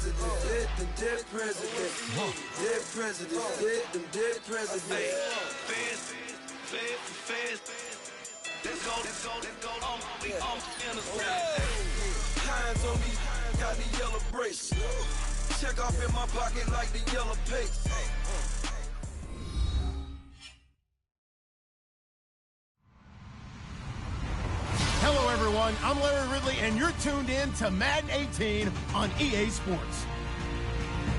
president, dead, them dead president. Dead president, dead, them dead president. Let's go, we on Hands on me, got the yellow brace. Check off in my pocket like the yellow paste. Hello, everyone. I'm Larry Ridley, and you're tuned in to Madden 18 on EA Sports.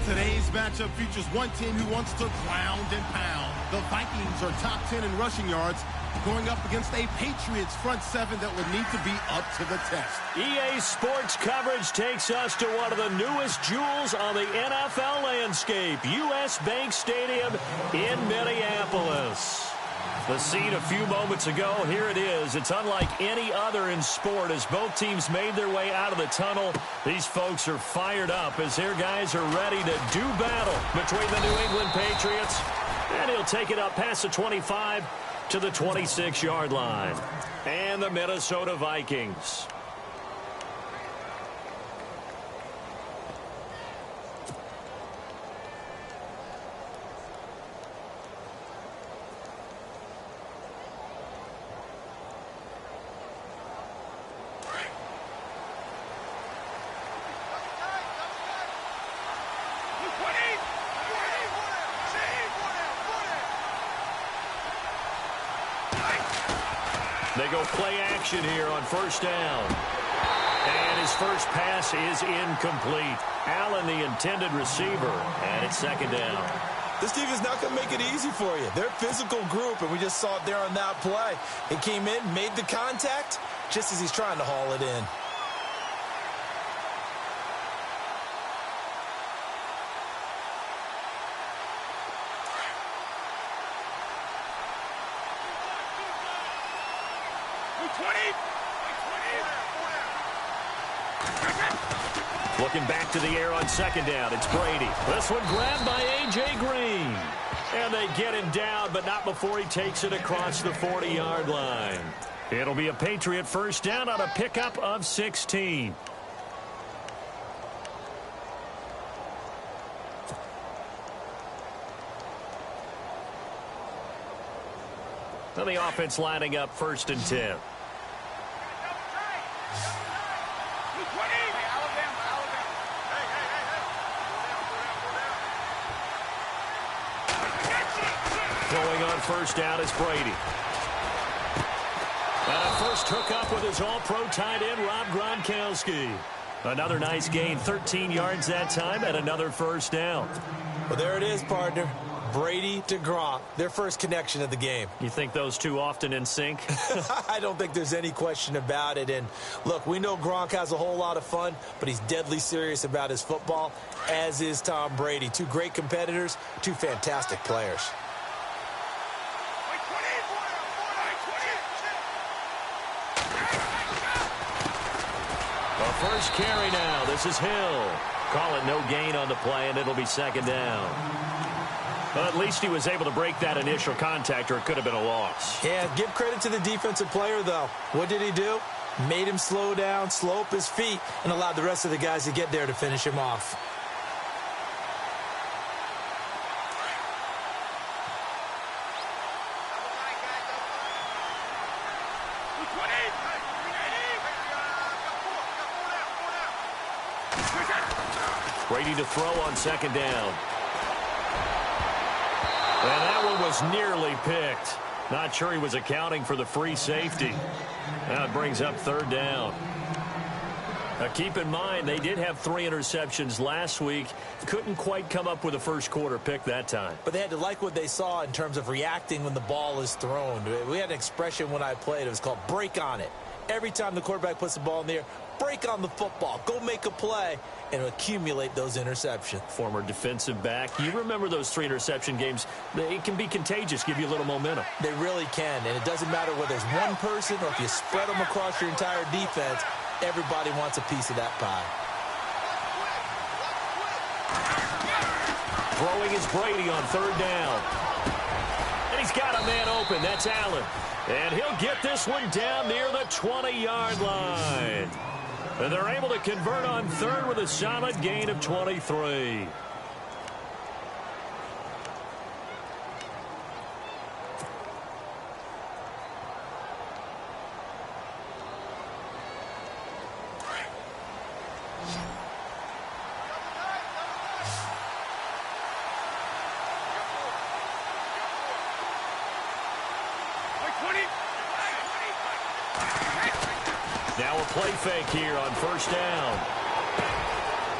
Today's matchup features one team who wants to ground and pound. The Vikings are top 10 in rushing yards, going up against a Patriots front seven that would need to be up to the test. EA Sports coverage takes us to one of the newest jewels on the NFL landscape, US Bank Stadium in Minneapolis. The scene a few moments ago, here it is. It's unlike any other in sport as both teams made their way out of the tunnel. These folks are fired up as their guys are ready to do battle between the New England Patriots. And he'll take it up past the 25 to the 26-yard line. And the Minnesota Vikings. They go play action here on first down. And his first pass is incomplete. Allen, the intended receiver, and it's second down. This team is not going to make it easy for you. They're a physical group, and we just saw it there on that play. He came in, made the contact, just as he's trying to haul it in. Looking back to the air on second down. It's Brady. This one grabbed by A.J. Green. And they get him down, but not before he takes it across the 40-yard line. It'll be a Patriot first down on a pickup of 16. And the offense lining up first and 10. Going on first down is Brady. And a first hookup with his all-pro tight end, Rob Gronkowski. Another nice gain, 13 yards that time, and another first down. Well, there it is, partner. Brady to Gronk, their first connection of the game. You think those two often in sync? I don't think there's any question about it. And look, we know Gronk has a whole lot of fun, but he's deadly serious about his football, as is Tom Brady. Two great competitors, two fantastic players. First carry now. This is Hill. Call it no gain on the play, and it'll be second down. Well, at least he was able to break that initial contact, or it could have been a loss. Yeah, give credit to the defensive player, though. What did he do? Made him slow down, slow up his feet, and allowed the rest of the guys to get there to finish him off. Brady to throw on second down. And that one was nearly picked. Not sure he was accounting for the free safety. Now it brings up third down. Now keep in mind, they did have 3 interceptions last week. Couldn't quite come up with a first quarter pick that time. But they had to like what they saw in terms of reacting when the ball is thrown. We had an expression when I played. It was called break on it. Every time the quarterback puts the ball in the air, break on the football. Go make a play and accumulate those interceptions. Former defensive back. You remember those 3 interception games. It can be contagious, give you a little momentum. They really can, and it doesn't matter whether it's one person or if you spread them across your entire defense. Everybody wants a piece of that pie. Throwing is Brady on third down. And he's got a man open. That's Allen. And he'll get this one down near the 20-yard line. And they're able to convert on third with a solid gain of 23. Now a play fake here on first down.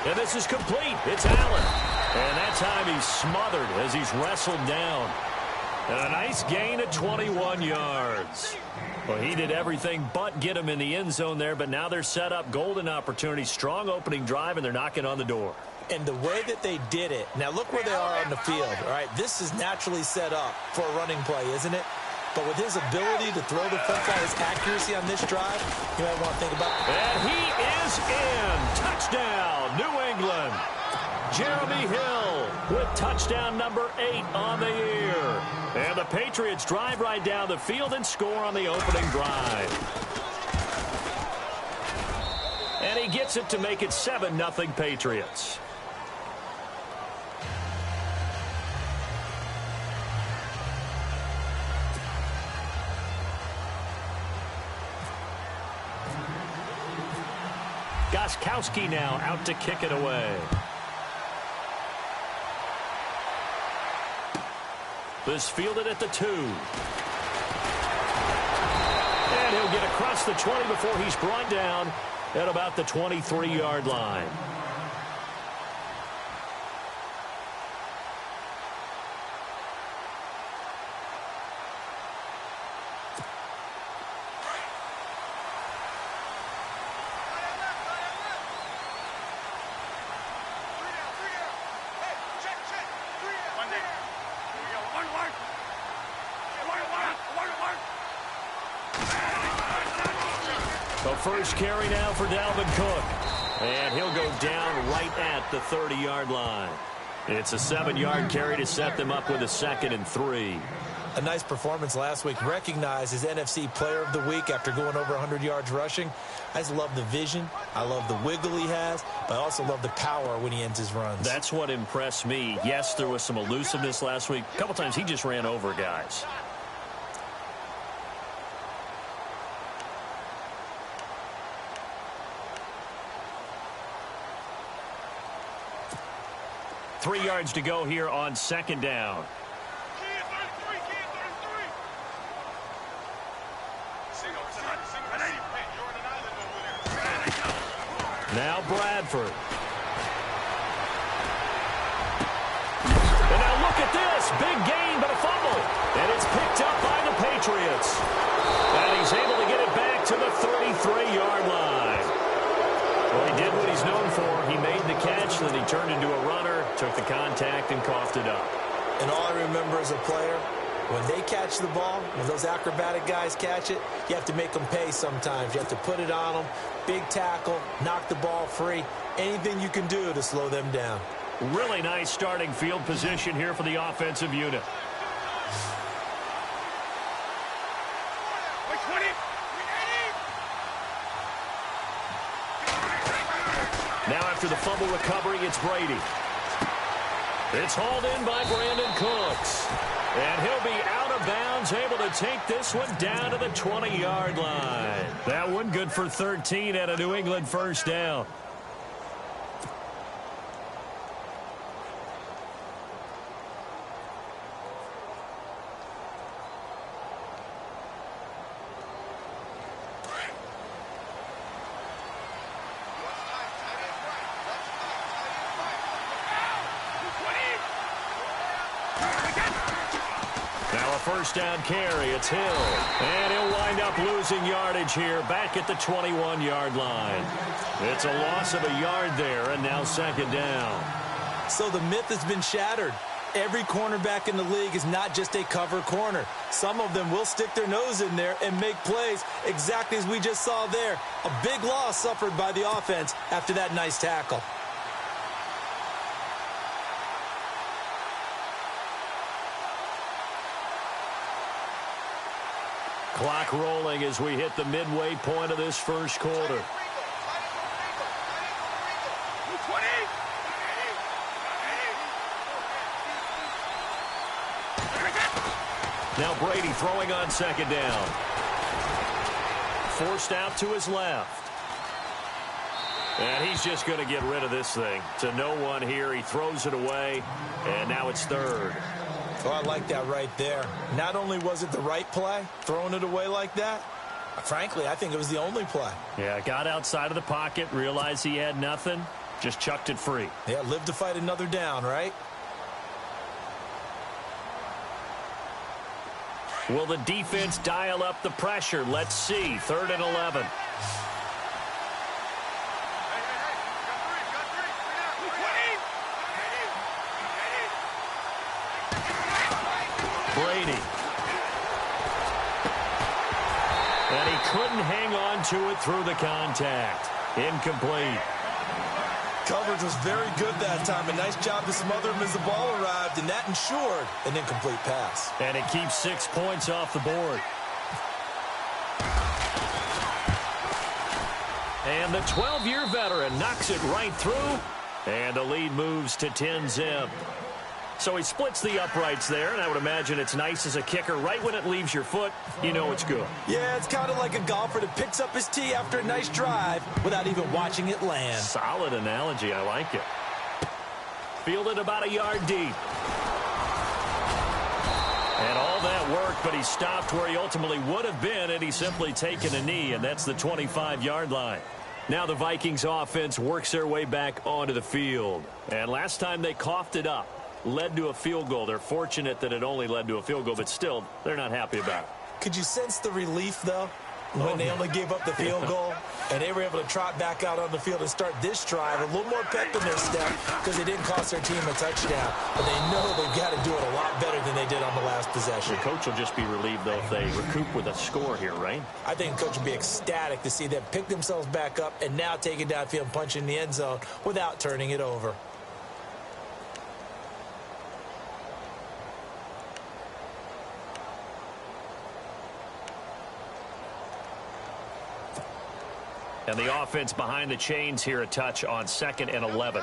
And this is complete. It's Allen. And that time he's smothered as he's wrestled down. And a nice gain of 21 yards. Well, he did everything but get him in the end zone there, but now they're set up. Golden opportunity, strong opening drive, and they're knocking on the door. And the way that they did it, now look where they are on the field, all right? This is naturally set up for a running play, isn't it? But with his ability to throw the football, his accuracy on this drive, you might want to think about it. And he is in. Touchdown, New England. Jeremy Hill with touchdown number 8 on the year. And the Patriots drive right down the field and score on the opening drive. And he gets it to make it 7-0 Patriots. Gostkowski now out to kick it away. This fielded at the 2. And he'll get across the 20 before he's brought down at about the 23-yard line. The first carry now for Dalvin Cook. And he'll go down right at the 30-yard line. It's a 7-yard carry to set them up with a 2nd and 3. A nice performance last week. Recognized as NFC Player of the Week after going over 100 yards rushing. I just love the vision. I love the wiggle he has. But I also love the power when he ends his runs. That's what impressed me. Yes, there was some elusiveness last week. A couple times he just ran over guys. Three yards to go here on 2nd down. Now Bradford. And now look at this. Big gain, but a fumble. And it's picked up by the Patriots. And he's able to get it back to the 33-yard line. Well, he did what he's known for. He made the catch, then he turned into a runner, took the contact, and coughed it up. And all I remember as a player, when they catch the ball, when those acrobatic guys catch it, you have to make them pay sometimes. You have to put it on them. Big tackle, knock the ball free. Anything you can do to slow them down. Really nice starting field position here for the offensive unit. Now after the fumble recovery, it's Brady. It's hauled in by Brandon Cooks. And he'll be out of bounds, able to take this one down to the 20-yard line. That one good for 13 at a New England first down. First down carry, it's Hill. And he'll wind up losing yardage here back at the 21-yard line. It's a loss of a yard there, and now 2nd down. So the myth has been shattered. Every cornerback in the league is not just a cover corner. Some of them will stick their nose in there and make plays exactly as we just saw there. A big loss suffered by the offense after that nice tackle. Clock rolling as we hit the midway point of this first quarter. Now Brady throwing on second down. Forced out to his left. And he's just going to get rid of this thing. To no one here. He throws it away. And now it's third. Oh, I like that right there. Not only was it the right play, throwing it away like that, frankly, I think it was the only play. Yeah, got outside of the pocket, realized he had nothing, just chucked it free. Yeah, live to fight another down, right? Will the defense dial up the pressure? Let's see. 3rd and 11. Brady. And he couldn't hang on to it through the contact. Incomplete. Coverage was very good that time. A nice job to smother him as the ball arrived, and that ensured an incomplete pass. And it keeps 6 points off the board. And the 12-year veteran knocks it right through, and the lead moves to 10-zip. So he splits the uprights there, and I would imagine it's nice as a kicker. Right when it leaves your foot, you know it's good. Yeah, it's kind of like a golfer that picks up his tee after a nice drive without even watching it land. Solid analogy. I like it. Fielded about a yard deep. And all that work, but he stopped where he ultimately would have been, and he's simply taken a knee, and that's the 25-yard line. Now the Vikings offense works their way back onto the field. And last time they coughed it up, led to a field goal. They're fortunate that it only led to a field goal, but still, they're not happy about it. Could you sense the relief, though, when they only gave up the field goal and they were able to trot back out on the field and start this drive? A little more pep in their step because they didn't cost their team a touchdown, but they know they've got to do it a lot better than they did on the last possession. The coach will just be relieved, though, if they recoup with a score here, right? I think the coach will be ecstatic to see them pick themselves back up and now take it downfield and punch in the end zone without turning it over. And the offense behind the chains here, a touch on 2nd and 11.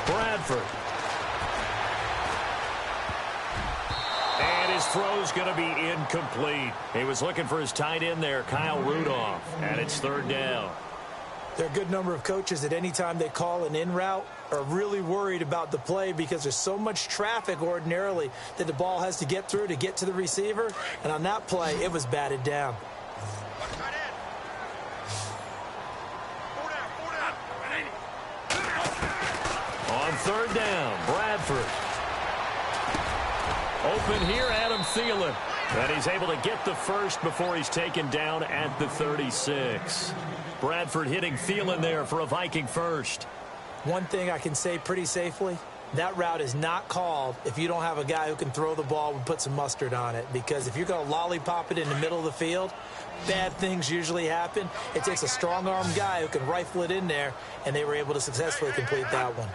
Bradford. And his throw's going to be incomplete. He was looking for his tight end there, Kyle Rudolph. And it's 3rd down. There are a good number of coaches that any time they call an in route are really worried about the play because there's so much traffic ordinarily that the ball has to get through to get to the receiver. And on that play, it was batted down. On 3rd down, Bradford. Open here, Adam Thielen. And he's able to get the first before he's taken down at the 36. Bradford hitting Thielen there for a Viking first. One thing I can say pretty safely, that route is not called if you don't have a guy who can throw the ball and put some mustard on it. Because if you're going to lollipop it in the middle of the field, bad things usually happen. It takes a strong-armed guy who can rifle it in there, and they were able to successfully complete that one.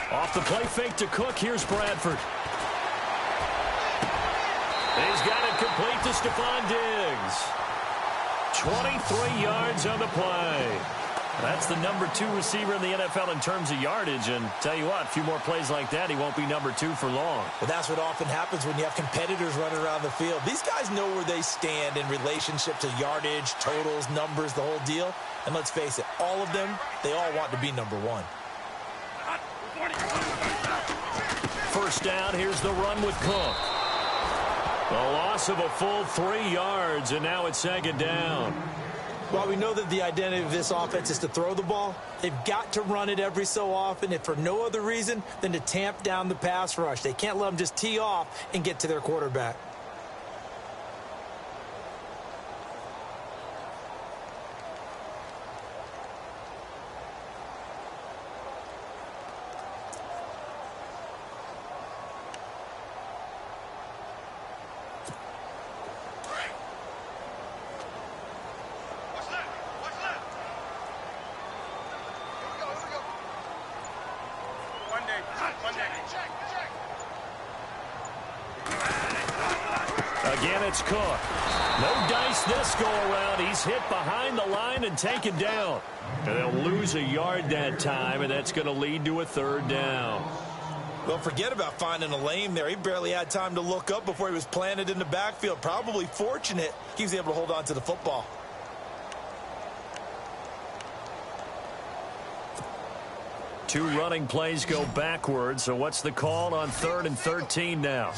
Off the play fake to Cook. Here's Bradford. He's got it complete to Stephon Diggs. 23 yards on the play. That's the number 2 receiver in the NFL in terms of yardage. And tell you what, a few more plays like that, he won't be number 2 for long. But that's what often happens when you have competitors running around the field. These guys know where they stand in relationship to yardage, totals, numbers, the whole deal. And let's face it, all of them, they all want to be number 1. First down, here's the run with Cook. The loss of a full 3 yards, and now it's 2nd down. While we know that the identity of this offense is to throw the ball, they've got to run it every so often, if for no other reason than to tamp down the pass rush. They can't let them just tee off and get to their quarterback. Again, it's Cook. No dice this go-around. He's hit behind the line and taken down. And they'll lose a yard that time, and that's going to lead to a third down. Well, forget about finding a lane there. He barely had time to look up before he was planted in the backfield. Probably fortunate he was able to hold on to the football. Two running plays go backwards, so what's the call on 3rd and 13 now?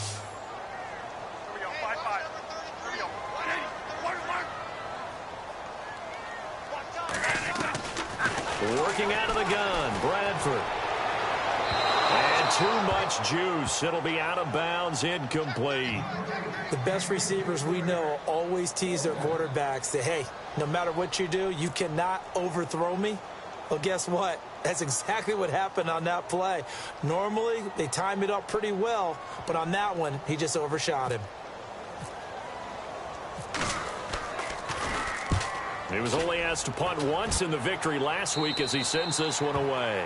Working out of the gun, Bradford. And too much juice. It'll be out of bounds, incomplete. The best receivers we know always tease their quarterbacks that, hey, no matter what you do, you cannot overthrow me. Well, guess what? That's exactly what happened on that play. Normally, they time it up pretty well, but on that one, he just overshot him. He was only asked to punt once in the victory last week as he sends this one away.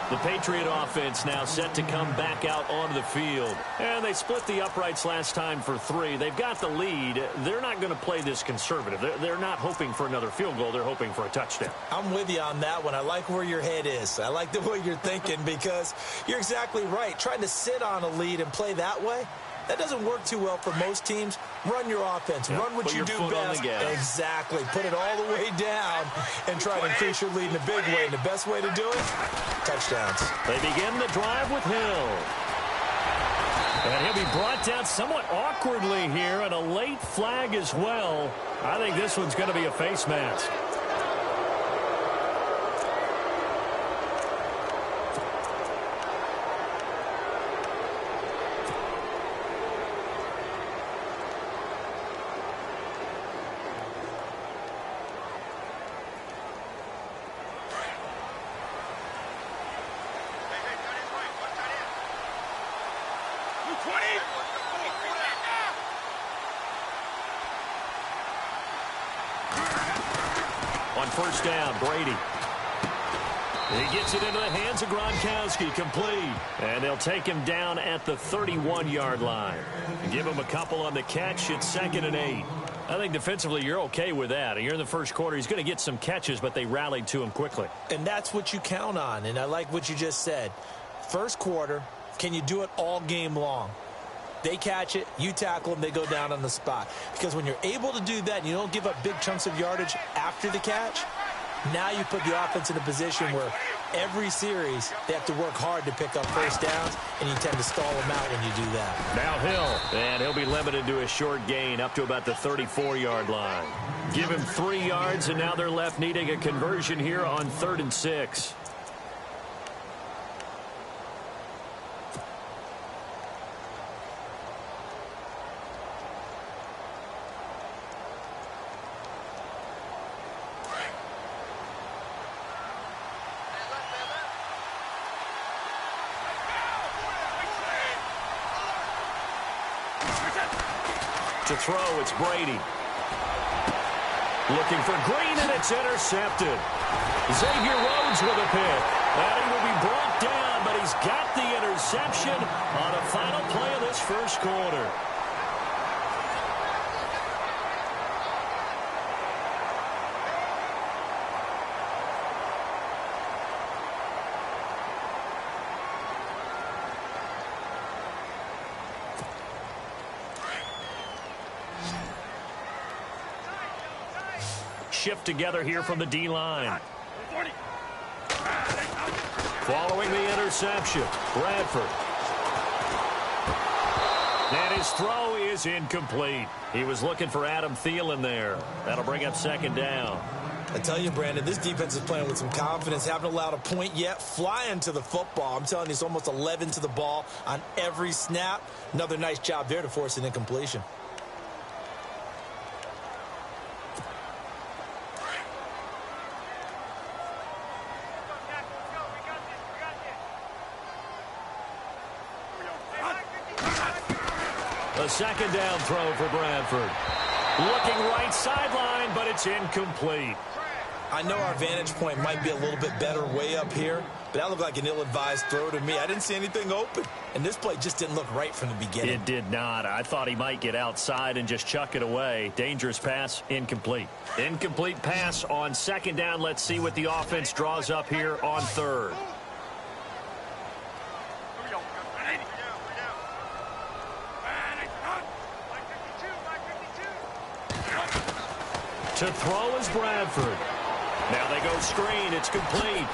The Patriot offense now set to come back out onto the field. And they split the uprights last time for 3. They've got the lead. They're not going to play this conservative. They're not hoping for another field goal. They're hoping for a touchdown. I'm with you on that one. I like where your head is. I like the way you're thinking because you're exactly right. Trying to sit on a lead and play that way, that doesn't work too well for most teams. Run your offense. Run what you do best. Exactly. Put it all the way down and try to increase your lead in a big way. And the best way to do it, touchdowns. They begin the drive with Hill. And he'll be brought down somewhat awkwardly here, and a late flag as well. I think this one's going to be a face mask. On first down, Brady. He gets it into the hands of Gronkowski, complete. And they'll take him down at the 31-yard line. Give him a couple on the catch. It's 2nd and 8. I think defensively you're okay with that. You're in the first quarter. He's going to get some catches, but they rallied to him quickly. And that's what you count on, and I like what you just said. First quarter, can you do it all game long? They catch it, you tackle them, they go down on the spot. Because when you're able to do that and you don't give up big chunks of yardage after the catch, now you put the offense in a position where every series they have to work hard to pick up first downs, and you tend to stall them out when you do that. Now Hill, and he'll be limited to a short gain up to about the 34-yard line. Give him 3 yards, and now they're left needing a conversion here on 3rd and 6. To throw, it's Brady. Looking for Green, and it's intercepted. Xavier Rhodes with a pick. And he will be brought down, but he's got the interception on the final play of this first quarter. Shift together here from the D-line. Following the interception, Bradford. And his throw is incomplete. He was looking for Adam Thielen there. That'll bring up 2nd down. I tell you, Brandon, this defense is playing with some confidence. Haven't allowed a point yet. Flying to the football. I'm telling you, it's almost 11 to the ball on every snap. Another nice job there to force an incompletion. A 2nd down throw for Bradford. Looking right sideline, but it's incomplete. I know our vantage point might be a little bit better way up here, but that looked like an ill-advised throw to me. I didn't see anything open, and this play just didn't look right from the beginning. It did not. I thought he might get outside and just chuck it away. Dangerous pass, incomplete. Incomplete pass on second down. Let's see what the offense draws up here on third. To throw is Bradford. Now they go screen. It's complete.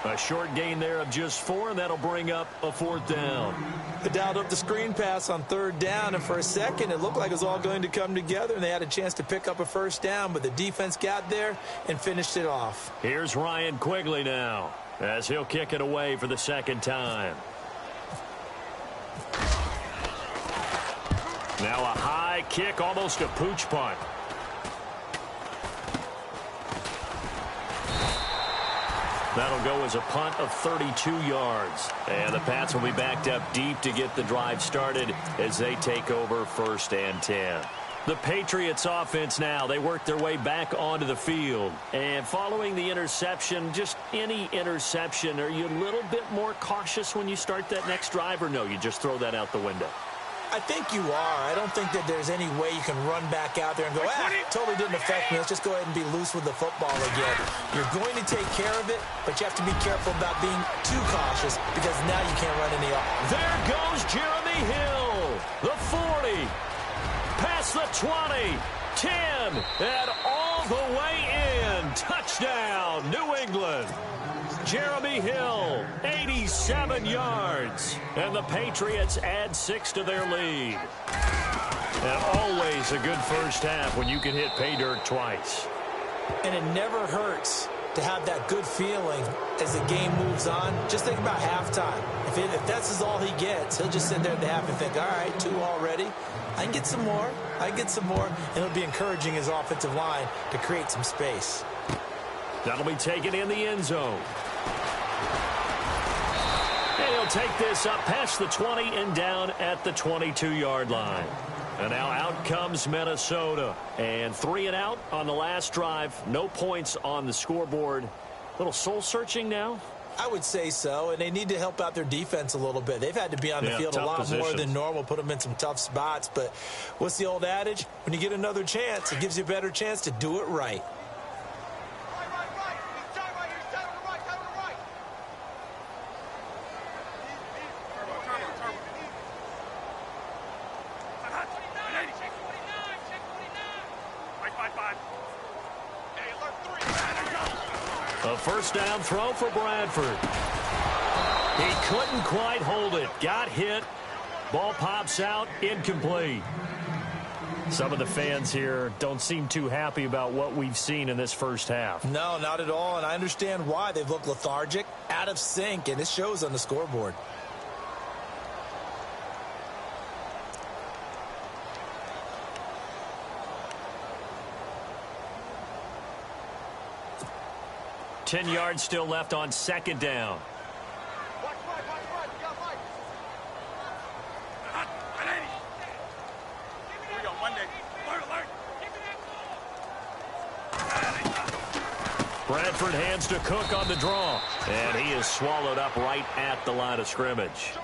A short gain there of just 4, and that'll bring up a 4th down. They dialed up the screen pass on 3rd down, and for a second it looked like it was all going to come together, and they had a chance to pick up a 1st down, but the defense got there and finished it off. Here's Ryan Quigley now, as he'll kick it away for the 2nd time. Now a high kick, almost a pooch punt. That'll go as a punt of 32 yards. And the Pats will be backed up deep to get the drive started as they take over 1st and 10. The Patriots offense now, they work their way back onto the field. And following the interception, just any interception, are you a little bit more cautious when you start that next drive, or no, you just throw that out the window? I think you are. I don't think that there's any way you can run back out there and go, totally didn't affect me. Let's just go ahead and be loose with the football again. You're going to take care of it, but you have to be careful about being too cautious because now you can't run any off. There goes Jeremy Hill, the 40, past the 20, 10, and all the way in. Touchdown, New England. Jeremy Hill, 87 yards. And the Patriots add 6 to their lead. And always a good first half when you can hit pay dirt twice. And it never hurts to have that good feeling as the game moves on. Just think about halftime. If that's all he gets, he'll just sit there at the half and think, all right, 2 already. I can get some more. I can get some more. And it'll be encouraging his offensive line to create some space. That'll be taken in the end zone. And he'll take this up past the 20 and down at the 22-yard line. And now out comes Minnesota. And 3 and out on the last drive. No points on the scoreboard. A little soul-searching now? I would say so, and they need to help out their defense a little bit. They've had to be on the field a lot more than normal, put them in some tough spots. But what's the old adage? When you get another chance, it gives you a better chance to do it right. A first down throw for Bradford. He couldn't quite hold it. Got hit. Ball pops out. Incomplete. Some of the fans here don't seem too happy about what we've seen in this first half. No, not at all, and I understand why. They've looked lethargic, out of sync, and it shows on the scoreboard. Ten yards still left on second down. Bradford hands to Cook on the draw. And he is swallowed up right at the line of scrimmage.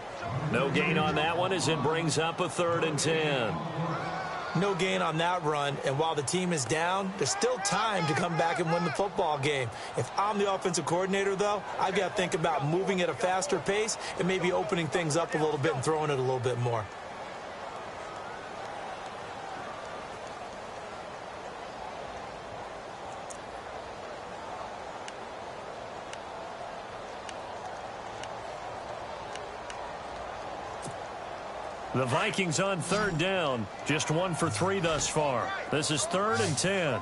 No gain on that one as it brings up a 3rd and 10. No gain on that run, and while the team is down, there's still time to come back and win the football game. If I'm the offensive coordinator, though, I've got to think about moving at a faster pace and maybe opening things up a little bit and throwing it a little bit more. The Vikings on 3rd down. Just 1 for 3 thus far. This is 3rd and 10.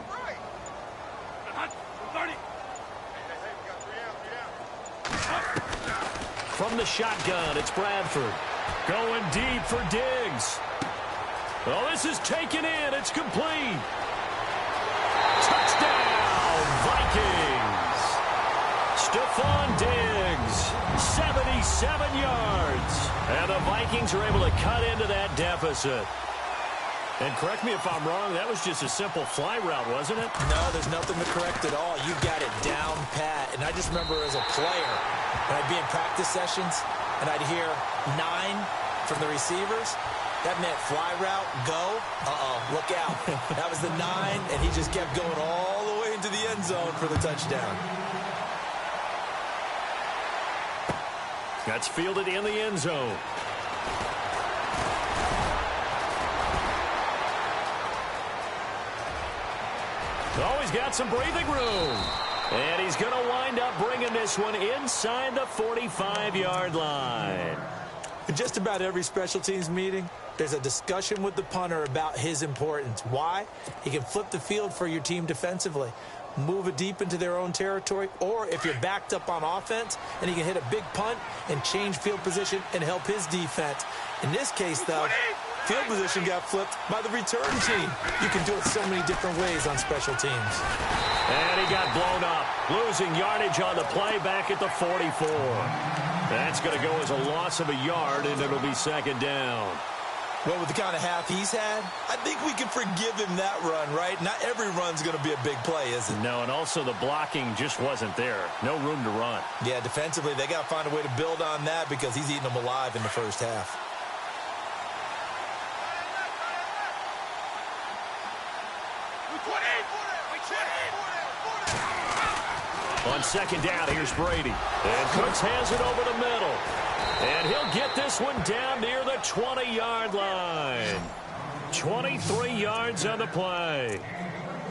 From the shotgun, it's Bradford. Going deep for Diggs. Oh, this is taken in. It's complete. Touchdown, Vikings. Stephon Diggs, 77 yards. And the Vikings are able to cut into that deficit. And correct me if I'm wrong, that was just a simple fly route, wasn't it? No, there's nothing to correct at all. You got it down pat. And I just remember as a player, when I'd be in practice sessions and I'd hear 9 from the receivers, that meant fly route, go. Look out. That was the 9, and he just kept going all the way into the end zone for the touchdown. That's fielded in the end zone. Oh, he's got some breathing room. And he's going to wind up bringing this one inside the 45-yard line. In just about every special teams meeting, there's a discussion with the punter about his importance. Why? He can flip the field for your team defensively, move it deep into their own territory, or if you're backed up on offense, and he can hit a big punt and change field position and help his defense. In this case, though, field position got flipped by the return team. You can do it so many different ways on special teams. And he got blown up, losing yardage on the play back at the 44. That's going to go as a loss of a yard, and it'll be second down. Well, with the kind of half he's had, I think we can forgive him that run, right? Not every run's going to be a big play, is it? No, and also the blocking just wasn't there. No room to run. Yeah, defensively, they got to find a way to build on that because he's eating them alive in the first half. On second down, here's Brady. And Cooks has it over the middle. And he'll get this one down near the 20-yard line. 23 yards on the play.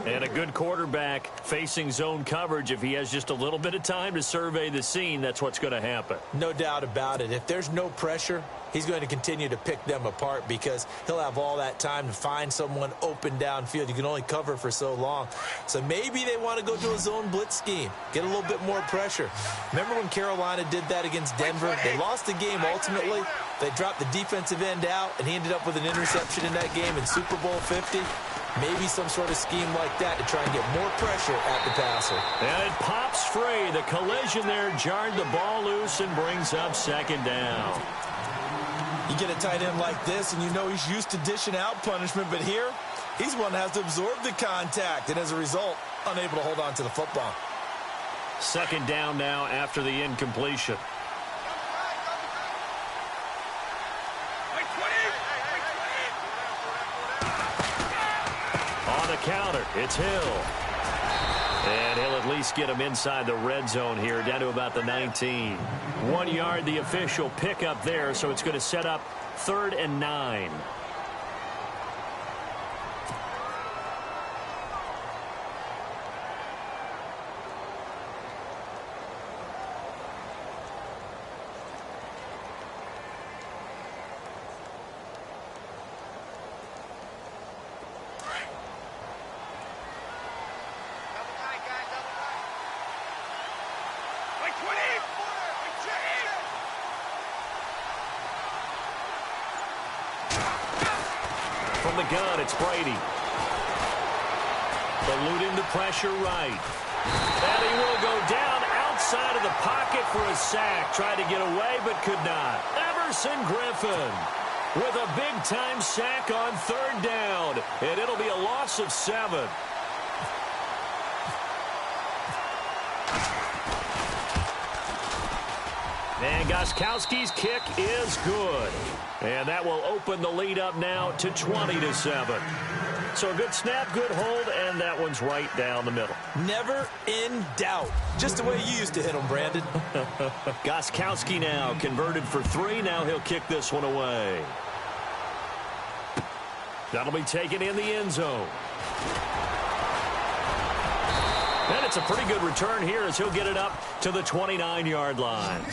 And a good quarterback facing zone coverage. If he has just a little bit of time to survey the scene, that's what's going to happen. No doubt about it. If there's no pressure, he's going to continue to pick them apart because he'll have all that time to find someone open downfield. You can only cover for so long. So maybe they want to go to a zone blitz scheme, get a little bit more pressure. Remember when Carolina did that against Denver? They lost the game ultimately. They dropped the defensive end out, and he ended up with an interception in that game in Super Bowl 50. Maybe some sort of scheme like that to try and get more pressure at the passer. And it pops free. The collision there jarred the ball loose and brings up second down. You get a tight end like this, and you know he's used to dishing out punishment, but here, he's one that has to absorb the contact, and as a result, unable to hold on to the football. Second down now after the incompletion. On the counter, it's Hill. And he'll at least get him inside the red zone here, down to about the 19. 1 yard, the official pickup there, so it's going to set up 3rd and 9. From the gun, it's Brady. Eluding the pressure right. And he will go down outside of the pocket for a sack. Tried to get away, but could not. Everson Griffin with a big-time sack on 3rd down. And it'll be a loss of 7. And Gostkowski's kick is good. And that will open the lead up now to 20-7. So a good snap, good hold, and that one's right down the middle. Never in doubt. Just the way you used to hit them, Brandon. Gostkowski now converted for 3. Now he'll kick this one away. That'll be taken in the end zone. And it's a pretty good return here as he'll get it up to the 29-yard line.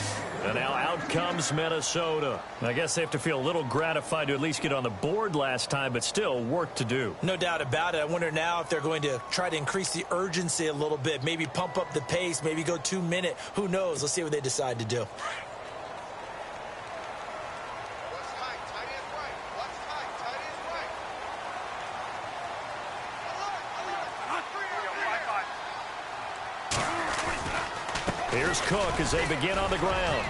And now out comes Minnesota. I guess they have to feel a little gratified to at least get on the board last time, but still work to do. No doubt about it. I wonder now if they're going to try to increase the urgency a little bit, maybe pump up the pace, maybe go 2-minute. Who knows? Let's see what they decide to do. Here's Cook as they begin on the ground.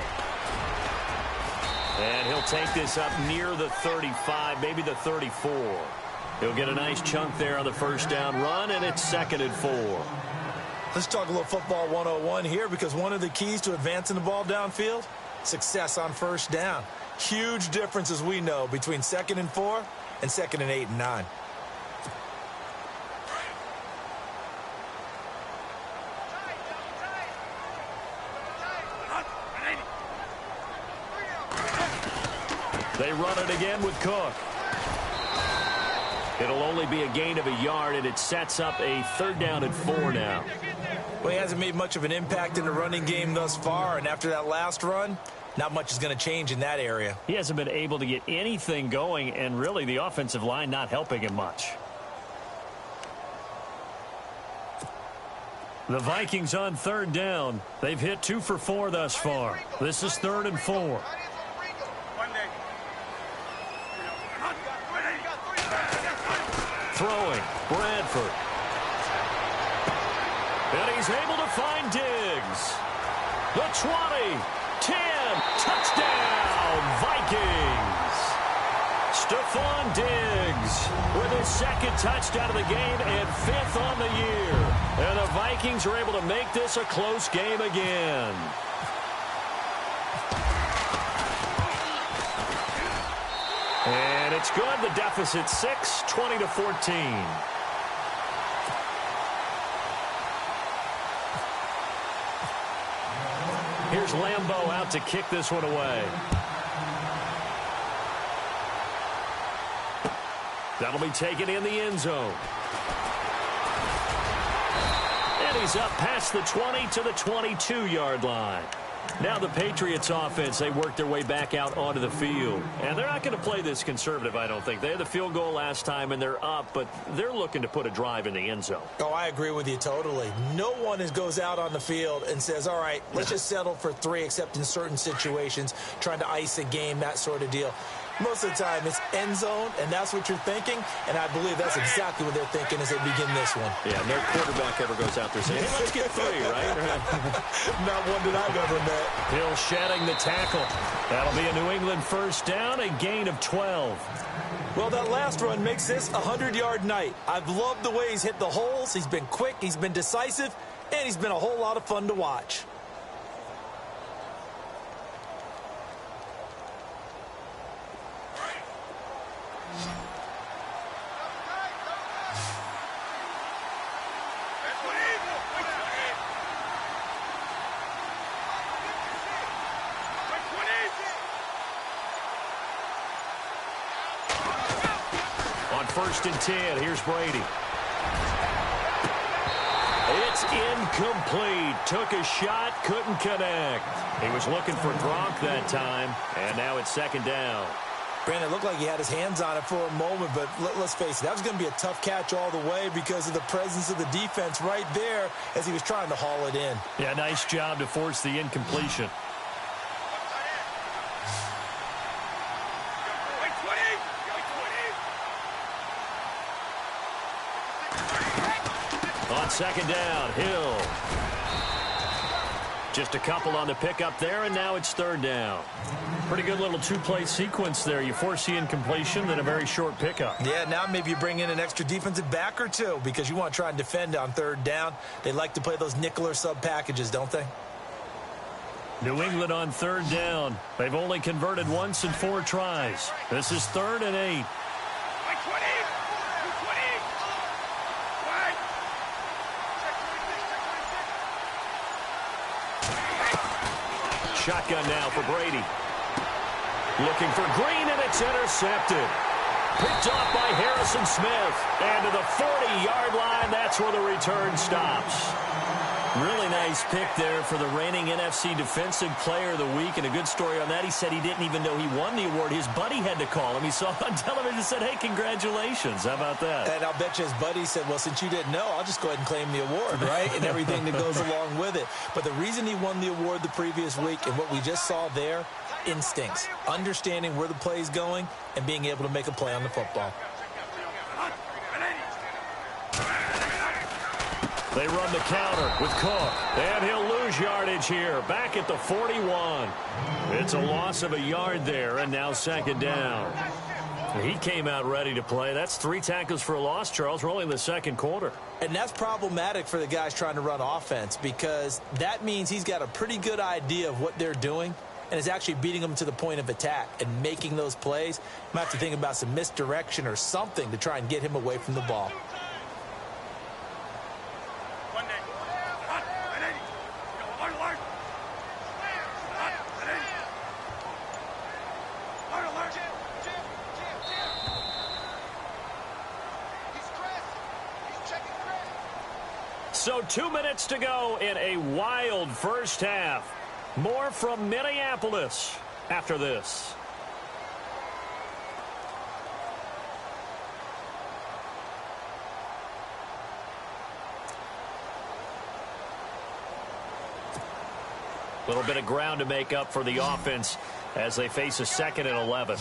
And he'll take this up near the 35, maybe the 34. He'll get a nice chunk there on the first down run, and it's 2nd and 4. Let's talk a little football 101 here, because one of the keys to advancing the ball downfield, success on first down. Huge difference, as we know, between 2nd and 4 and 2nd and 8 and 9. They run it again with Cook. It'll only be a gain of a yard, and it sets up a 3rd down and 4 now. Well, he hasn't made much of an impact in the running game thus far, and after that last run, not much is going to change in that area. He hasn't been able to get anything going, and really the offensive line not helping him much. The Vikings on 3rd down. They've hit 2 for 4 thus far. This is 3rd and 4. Throwing, Bradford. And he's able to find Diggs. The 20, 10, touchdown, Vikings. Stephon Diggs with his 2nd touchdown of the game and 5th on the year. And the Vikings are able to make this a close game again. And it's good. The deficit 6, 20-14. Here's Lambeau out to kick this one away. That'll be taken in the end zone. And he's up past the 20 to the 22-yard line. Now the Patriots offense, they work their way back out onto the field. And they're not going to play this conservative, I don't think. They had the field goal last time, and they're up, but they're looking to put a drive in the end zone. Oh, I agree with you totally. No one goes out on the field and says, all right, let's just settle for 3, except in certain situations, trying to ice a game, that sort of deal. Most of the time, it's end zone, and that's what you're thinking, and I believe that's exactly what they're thinking as they begin this one. Yeah, no quarterback ever goes out there saying, hey, let's get 3, right? Not one that I've ever met. Hill shedding the tackle. That'll be a New England first down, a gain of 12. Well, that last run makes this a 100-yard night. I've loved the way he's hit the holes. He's been quick, he's been decisive, and he's been a whole lot of fun to watch. On 1st and 10, here's Brady. It's incomplete. Took a shot, couldn't connect. He was looking for Gronk that time, and now it's 2nd down. Brandon, it looked like he had his hands on it for a moment, but let's face it, that was going to be a tough catch all the way because of the presence of the defense right there as he was trying to haul it in. Yeah, nice job to force the incompletion. On 2nd down, Hill. Just a couple on the pickup there, and now it's 3rd down. Pretty good little 2-play sequence there. You force the incompletion, then a very short pickup. Yeah, now maybe you bring in an extra defensive back or 2 because you want to try and defend on 3rd down. They like to play those nickel or sub packages, don't they? New England on 3rd down. They've only converted once in 4 tries. This is 3rd and 8. Shotgun now for Brady. Looking for Green, and it's intercepted. Picked off by Harrison Smith. And to the 40-yard line, that's where the return stops. Really nice pick there for the reigning NFC Defensive Player of the Week. And a good story on that, he said he didn't even know he won the award. His buddy had to call him. He saw it on television and said, hey, congratulations. How about that? And I'll bet you his buddy said, well, since you didn't know, I'll just go ahead and claim the award, right? And everything that goes along with it. But the reason he won the award the previous week and what we just saw there, instincts, understanding where the play is going and being able to make a play on the football. They run the counter with Cook, and he'll lose yardage here, back at the 41. It's a loss of a yard there, and now 2nd down. He came out ready to play. That's 3 tackles for a loss, Charles. We're only in the second quarter. And that's problematic for the guys trying to run offense because that means he's got a pretty good idea of what they're doing and is actually beating them to the point of attack and making those plays. You might have to think about some misdirection or something to try and get him away from the ball. So 2 minutes to go in a wild first half. More from Minneapolis after this. A little bit of ground to make up for the offense as they face a 2nd and 11.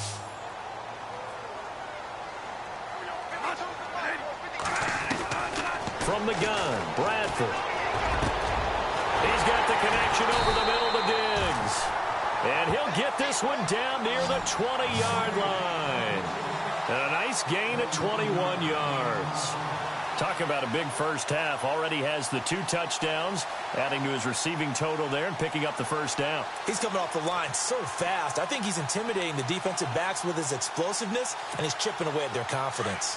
From the gun, Bradford. He's got the connection over the middle to Diggs. And he'll get this one down near the 20-yard line. And a nice gain of 21 yards. Talk about a big first half. Already has the 2 touchdowns, adding to his receiving total there and picking up the first down. He's coming off the line so fast. I think he's intimidating the defensive backs with his explosiveness, and he's chipping away at their confidence.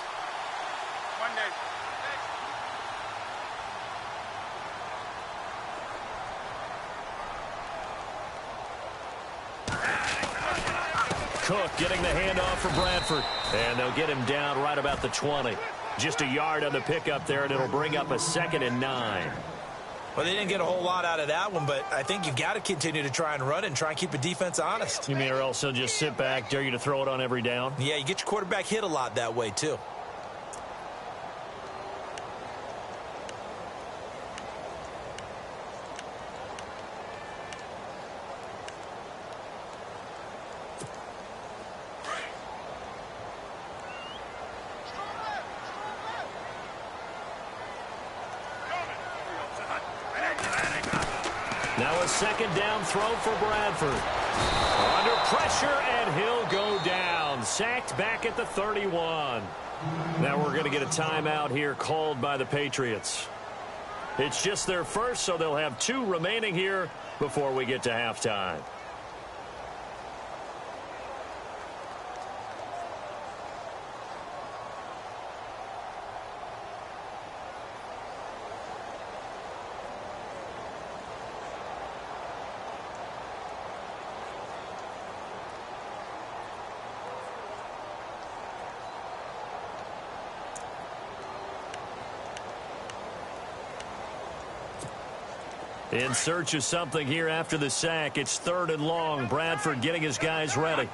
Cook getting the handoff for Bradford. And they'll get him down right about the 20. Just a yard on the pickup there, and it'll bring up a 2nd and 9. Well, they didn't get a whole lot out of that one, but I think you've got to continue to try and run and try and keep the defense honest. You mean or else he'll just sit back, dare you to throw it on every down? Yeah, you get your quarterback hit a lot that way, too. Now a 2nd down throw for Bradford. Under pressure, and he'll go down. Sacked back at the 31. Now we're going to get a timeout here called by the Patriots. It's just their first, so they'll have 2 remaining here before we get to halftime. In search of something here after the sack. It's 3rd and long. Bradford getting his guys ready.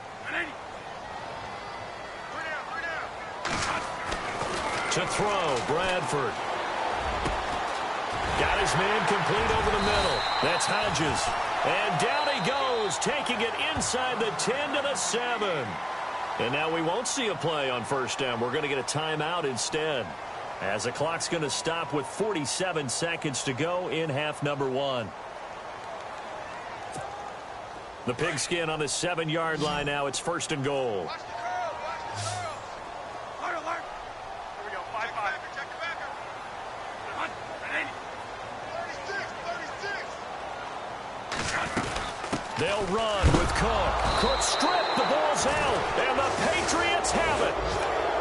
To throw, Bradford. Got his man complete over the middle. That's Hodges. And down he goes, taking it inside the 10 to the 7. And now we won't see a play on first down. We're going to get a timeout instead, as the clock's going to stop with 47 seconds to go in half number 1. The pigskin on the 7-yard line now. It's 1st and goal. They'll run with Cook. Cook stripped. The ball's out. And the Patriots have it.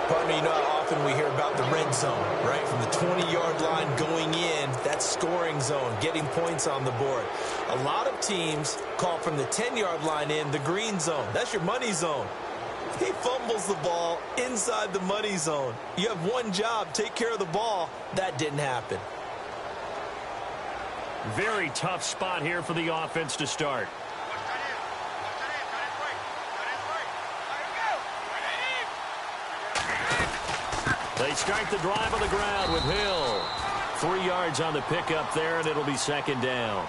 Pardon me, you know how often we hear about the red zone, right? From the 20-yard line going in, that scoring zone, getting points on the board. A lot of teams call from the 10-yard line in the green zone. That's your money zone. He fumbles the ball inside the money zone. You have one job, take care of the ball. That didn't happen. Very tough spot here for the offense to start. They start the drive on the ground with Hill. 3 yards on the pickup there, and it'll be 2nd down.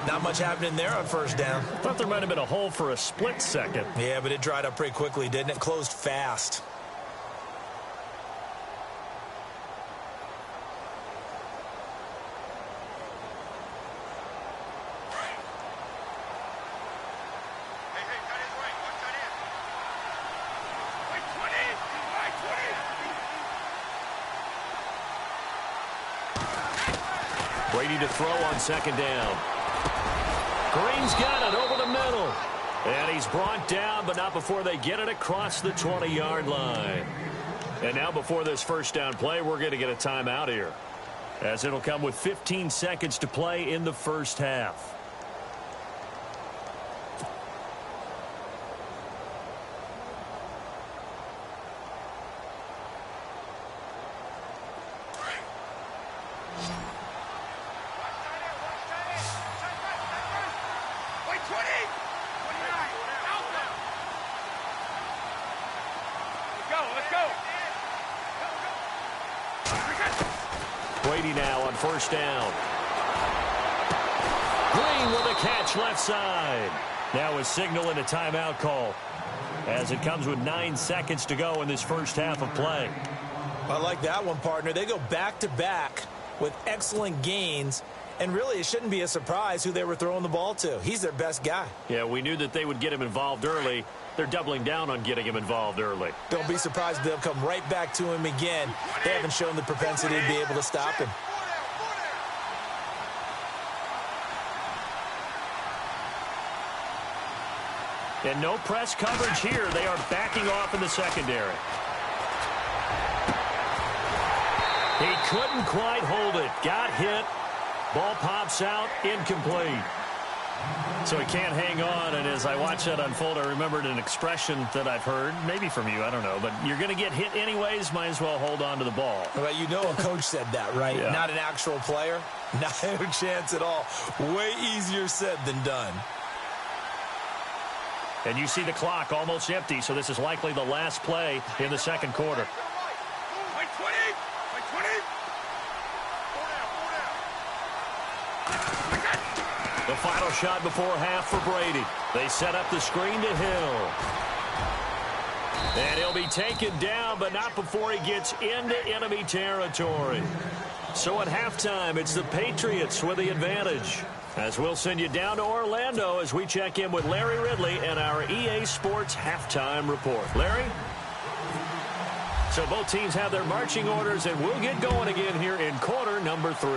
Not much happening there on first down. Thought there might have been a hole for a split second. Yeah, but it dried up pretty quickly, didn't it? Closed fast. Brady to throw on second down. Green's got it over the middle. And he's brought down, but not before they get it across the 20-yard line. And now before this first down play, we're going to get a timeout here, as it'll come with 15 seconds to play in the first half. Brady now on first down. Green with a catch left side. Now a signal and a timeout call, as it comes with 9 seconds to go in this first half of play. I like that one, partner. They go back-to-back with excellent gains, and really it shouldn't be a surprise who they were throwing the ball to. He's their best guy. Yeah, we knew that they would get him involved early. They're doubling down on getting him involved early. Don't be surprised if they'll come right back to him again. They haven't shown the propensity to be able to stop him. And no press coverage here. They are backing off in the secondary. He couldn't quite hold it. Got hit. Ball pops out. Incomplete. So he can't hang on, and as I watch that unfold, I remembered an expression that I've heard, maybe from you, I don't know, but you're going to get hit anyways, might as well hold on to the ball. Well, you know a coach said that, right? Yeah. Not an actual player. Not a chance at all. Way easier said than done. And you see the clock almost empty, so this is likely the last play in the second quarter. The final shot before half for Brady. They set up the screen to Hill. And he'll be taken down, but not before he gets into enemy territory. So at halftime, it's the Patriots with the advantage. As we'll send you down to Orlando as we check in with Larry Ridley and our EA Sports halftime report. Larry? So both teams have their marching orders, and we'll get going again here in quarter number 3.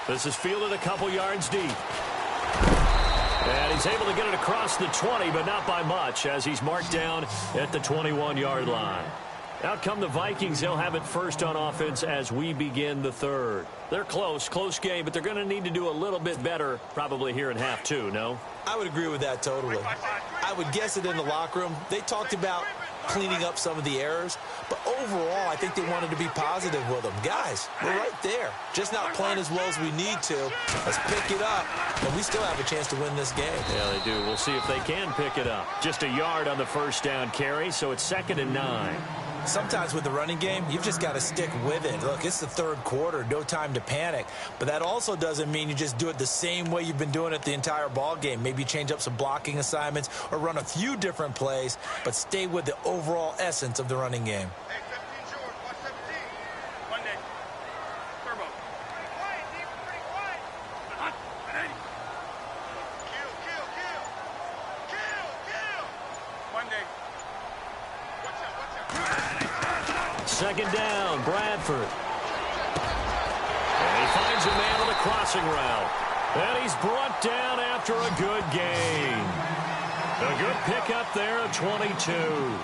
This is fielded a couple yards deep. And he's able to get it across the 20, but not by much, as he's marked down at the 21-yard line. Out come the Vikings. They'll have it first on offense as we begin the third. They're close game, but they're going to need to do a little bit better probably here in half 2, no? I would agree with that totally. I would guess it in the locker room. They talked about cleaning up some of the errors, but overall, I think they wanted to be positive with them. Guys, we're right there. Just not playing as well as we need to. Let's pick it up, and we still have a chance to win this game. Yeah, they do. We'll see if they can pick it up. Just a yard on the first down carry, so it's 2nd and 9. Sometimes with the running game, you've just got to stick with it. Look, it's the third quarter, no time to panic. But that also doesn't mean you just do it the same way you've been doing it the entire ball game. Maybe change up some blocking assignments or run a few different plays, but stay with the overall essence of the running game. Second down, Bradford. And he finds a man on the crossing route. And he's brought down after a good gain. A good pickup there of 22.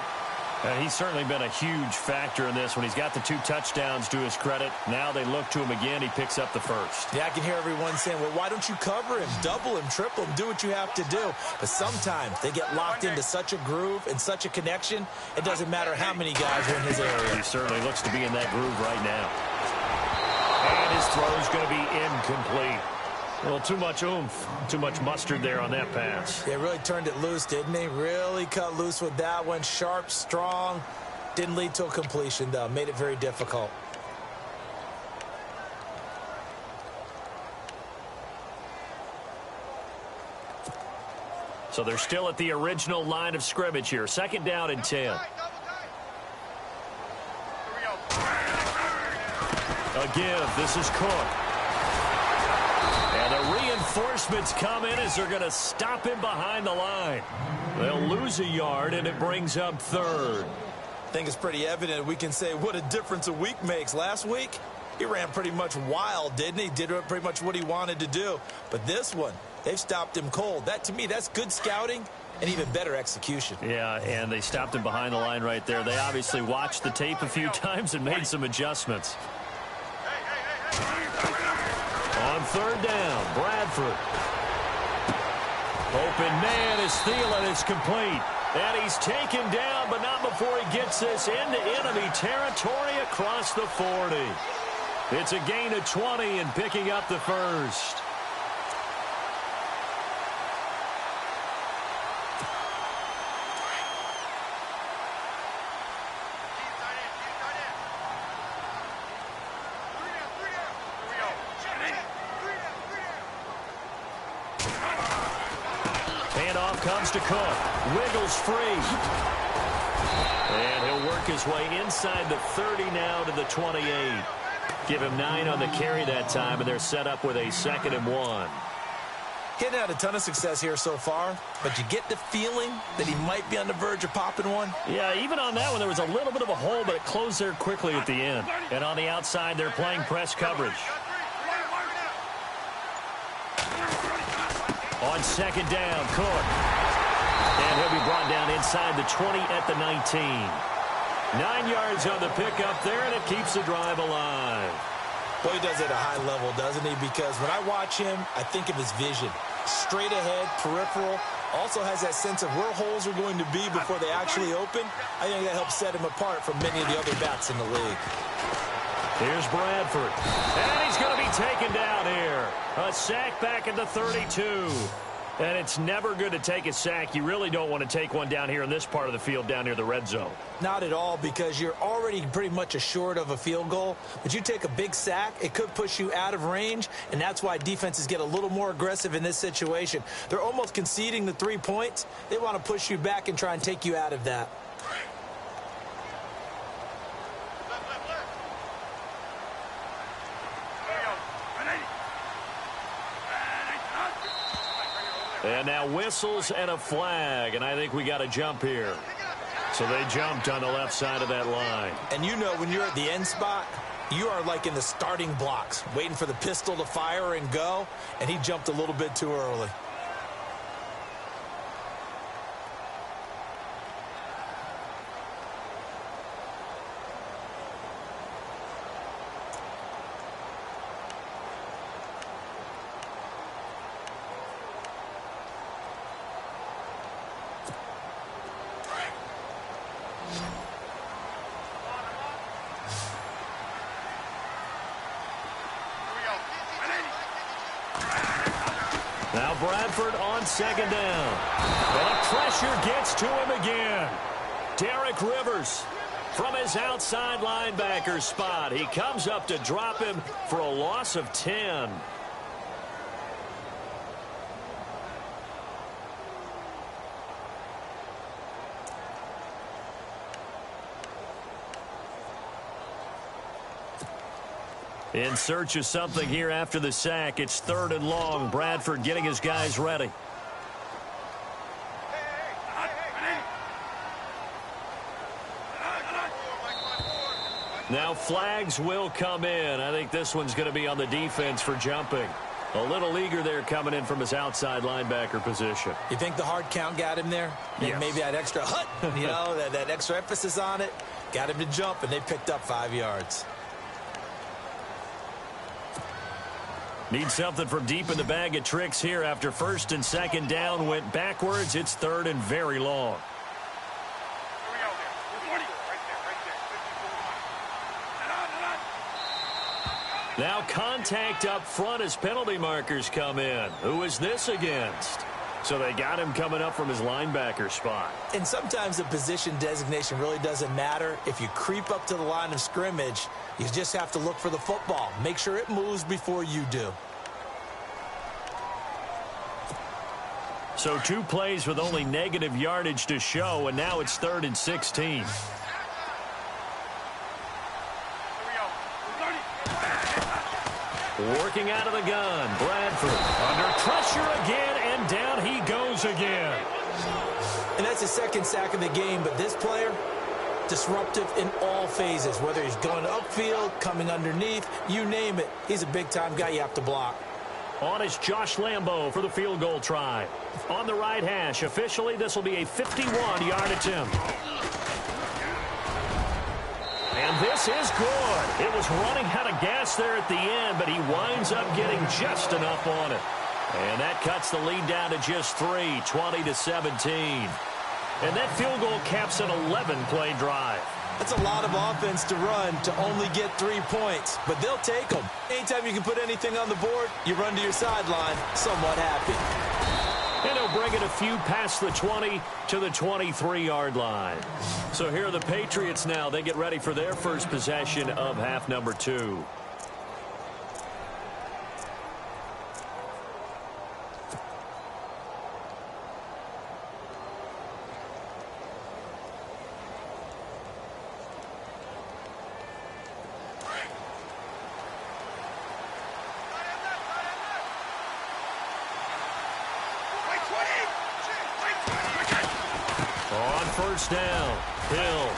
And he's certainly been a huge factor in this when he's got the 2 touchdowns to his credit. Now they look to him again. He picks up the first. Yeah, I can hear everyone saying, well, why don't you cover him, double him, triple him, do what you have to do. But sometimes they get locked into such a groove and such a connection, it doesn't matter how many guys are in his area. He certainly looks to be in that groove right now. And his throw's going to be incomplete. Well, too much oomph, too much mustard there on that pass. They really turned it loose, didn't they? Really cut loose with that one. Sharp, strong. Didn't lead to a completion, though. Made it very difficult. So they're still at the original line of scrimmage here. 2nd down and 10. A give. This is Cook. And the reinforcements come in as they're going to stop him behind the line. They'll lose a yard, and it brings up 3rd. I think it's pretty evident we can say what a difference a week makes. Last week, he ran pretty much wild, didn't he? Did pretty much what he wanted to do. But this one, they've stopped him cold. That, to me, that's good scouting and even better execution. Yeah, and they stopped him behind the line right there. They obviously watched the tape a few times and made some adjustments. On third down, Bradford. Open man is Thielen. It's complete. And he's taken down, but not before he gets this into enemy territory across the 40. It's a gain of 20 and picking up the first. Handoff comes to Cook. Wiggles free. And he'll work his way inside the 30 now to the 28. Give him 9 on the carry that time, and they're set up with a 2nd and 1. Getting out a ton of success here so far, but you get the feeling that he might be on the verge of popping one. Yeah, even on that one, there was a little bit of a hole, but it closed there quickly at the end. And on the outside, they're playing press coverage. On 2nd down, Cook. And he'll be brought down inside the 20 at the 19. 9 yards on the pickup there, and it keeps the drive alive. Boy, he does it at a high level, doesn't he? Because when I watch him, I think of his vision. Straight ahead, peripheral. Also has that sense of where holes are going to be before they actually open. I think that helps set him apart from many of the other bats in the league. Here's Bradford. And he's going to be taken down here. A sack back at the 32. And it's never good to take a sack. You really don't want to take one down here in this part of the field down near the red zone. Not at all, because you're already pretty much assured of a field goal. But you take a big sack, it could push you out of range, and that's why defenses get a little more aggressive in this situation. They're almost conceding the 3 points. They want to push you back and try and take you out of that. And now whistles and a flag, and I think we got a jump here. So they jumped on the left side of that line. And you know when you're at the end spot, you are like in the starting blocks, waiting for the pistol to fire and go, and he jumped a little bit too early. Now Bradford on 2nd down. And pressure gets to him again. Derek Rivers from his outside linebacker spot. He comes up to drop him for a loss of 10. In search of something here after the sack. It's 3rd and long. Bradford getting his guys ready. Now flags will come in. I think this one's going to be on the defense for jumping. A little eager there coming in from his outside linebacker position. You think the hard count got him there? Yes. Maybe that extra hut, you know, that extra emphasis on it. Got him to jump, and they picked up 5 yards. Need something from deep in the bag of tricks here after 1st and 2nd down went backwards. It's 3rd and very long. Now contact up front as penalty markers come in. Who is this against? So they got him coming up from his linebacker spot. And sometimes the position designation really doesn't matter. If you creep up to the line of scrimmage, you just have to look for the football. Make sure it moves before you do. So 2 plays with only negative yardage to show, and now it's 3rd and 16. Working out of the gun, Bradford under pressure again, and down he goes again. And that's the 2nd sack of the game, but this player, Disruptive in all phases, whether he's going upfield, coming underneath, you name it. He's a big-time guy you have to block. On is Josh Lambo for the field goal try. On the right hash, officially this will be a 51-yard attempt. And this is good. It was running out of gas there at the end, but he winds up getting just enough on it. And that cuts the lead down to just 3, 20-17. And that field goal caps an 11-play drive. That's a lot of offense to run to only get 3 points, but they'll take them. Anytime you can put anything on the board, you run to your sideline somewhat happy. And he'll bring it a few past the 20 to the 23-yard line. So here are the Patriots now. They get ready for their first possession of half number 2. First down, Hill.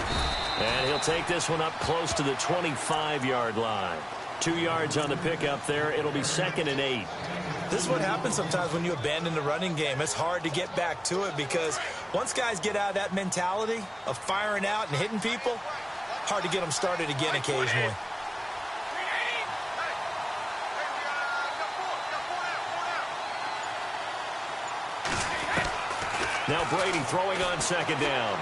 And he'll take this one up close to the 25-yard line. 2 yards on the pickup there. It'll be 2nd and 8. This is what happens sometimes when you abandon the running game. It's hard to get back to it because once guys get out of that mentality of firing out and hitting people, hard to get them started again occasionally. Now Brady throwing on 2nd down.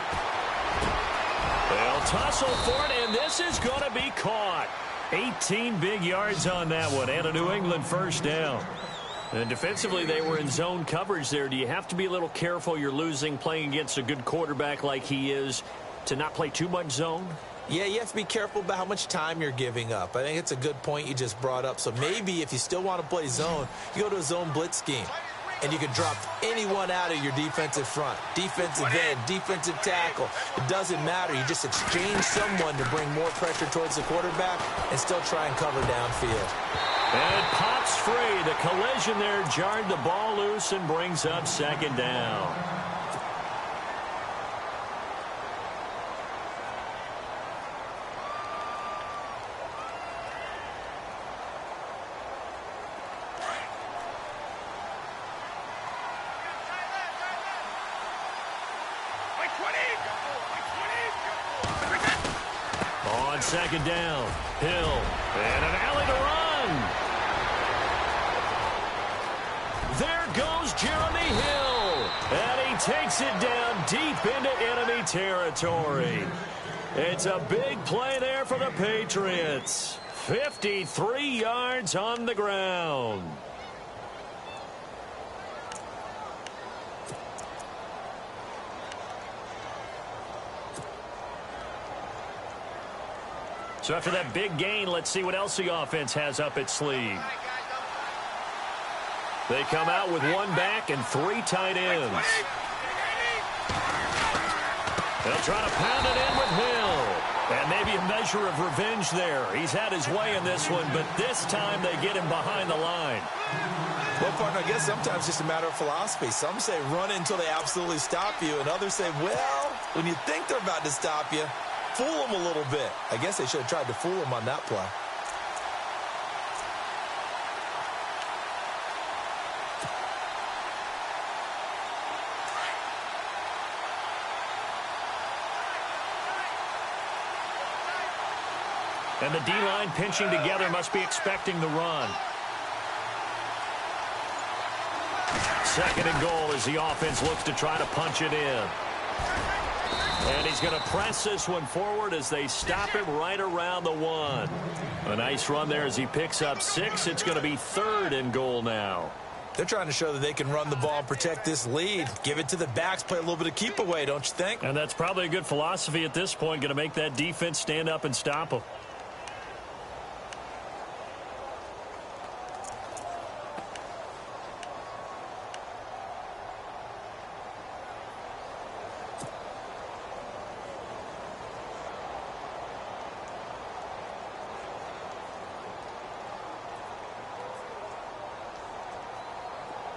They'll tussle for it, and this is going to be caught. 18 big yards on that one, and a New England first down. And defensively, they were in zone coverage there. Do you have to be a little careful? You're losing, playing against a good quarterback like he is, to not play too much zone? Yeah, you have to be careful about how much time you're giving up. I think it's a good point you just brought up. So maybe if you still want to play zone, you go to a zone blitz scheme. And you can drop anyone out of your defensive front. Defensive end, defensive tackle. It doesn't matter. You just exchange someone to bring more pressure towards the quarterback and still try and cover downfield. And it pops free. The collision there jarred the ball loose and brings up 2nd down. On 2nd down, Hill, and an alley to run. There goes Jeremy Hill, and he takes it down deep into enemy territory. It's a big play there for the Patriots. 53 yards on the ground. So after that big gain, let's see what else the offense has up its sleeve. They come out with 1 back and 3 tight ends. They'll try to pound it in with Hill. And maybe a measure of revenge there. He's had his way in this one, but this time they get him behind the line. Well, partner, I guess sometimes it's just a matter of philosophy. Some say run until they absolutely stop you, and others say, well, when you think they're about to stop you, fool them a little bit. I guess they should have tried to fool them on that play. And the D-line pinching together must be expecting the run. 2nd and goal as the offense looks to try to punch it in. And he's going to press this one forward as they stop him right around the 1. A nice run there as he picks up 6. It's going to be 3rd and goal now. They're trying to show that they can run the ball and protect this lead. Give it to the backs, play a little bit of keep away, don't you think? And that's probably a good philosophy at this point, going to make that defense stand up and stop them.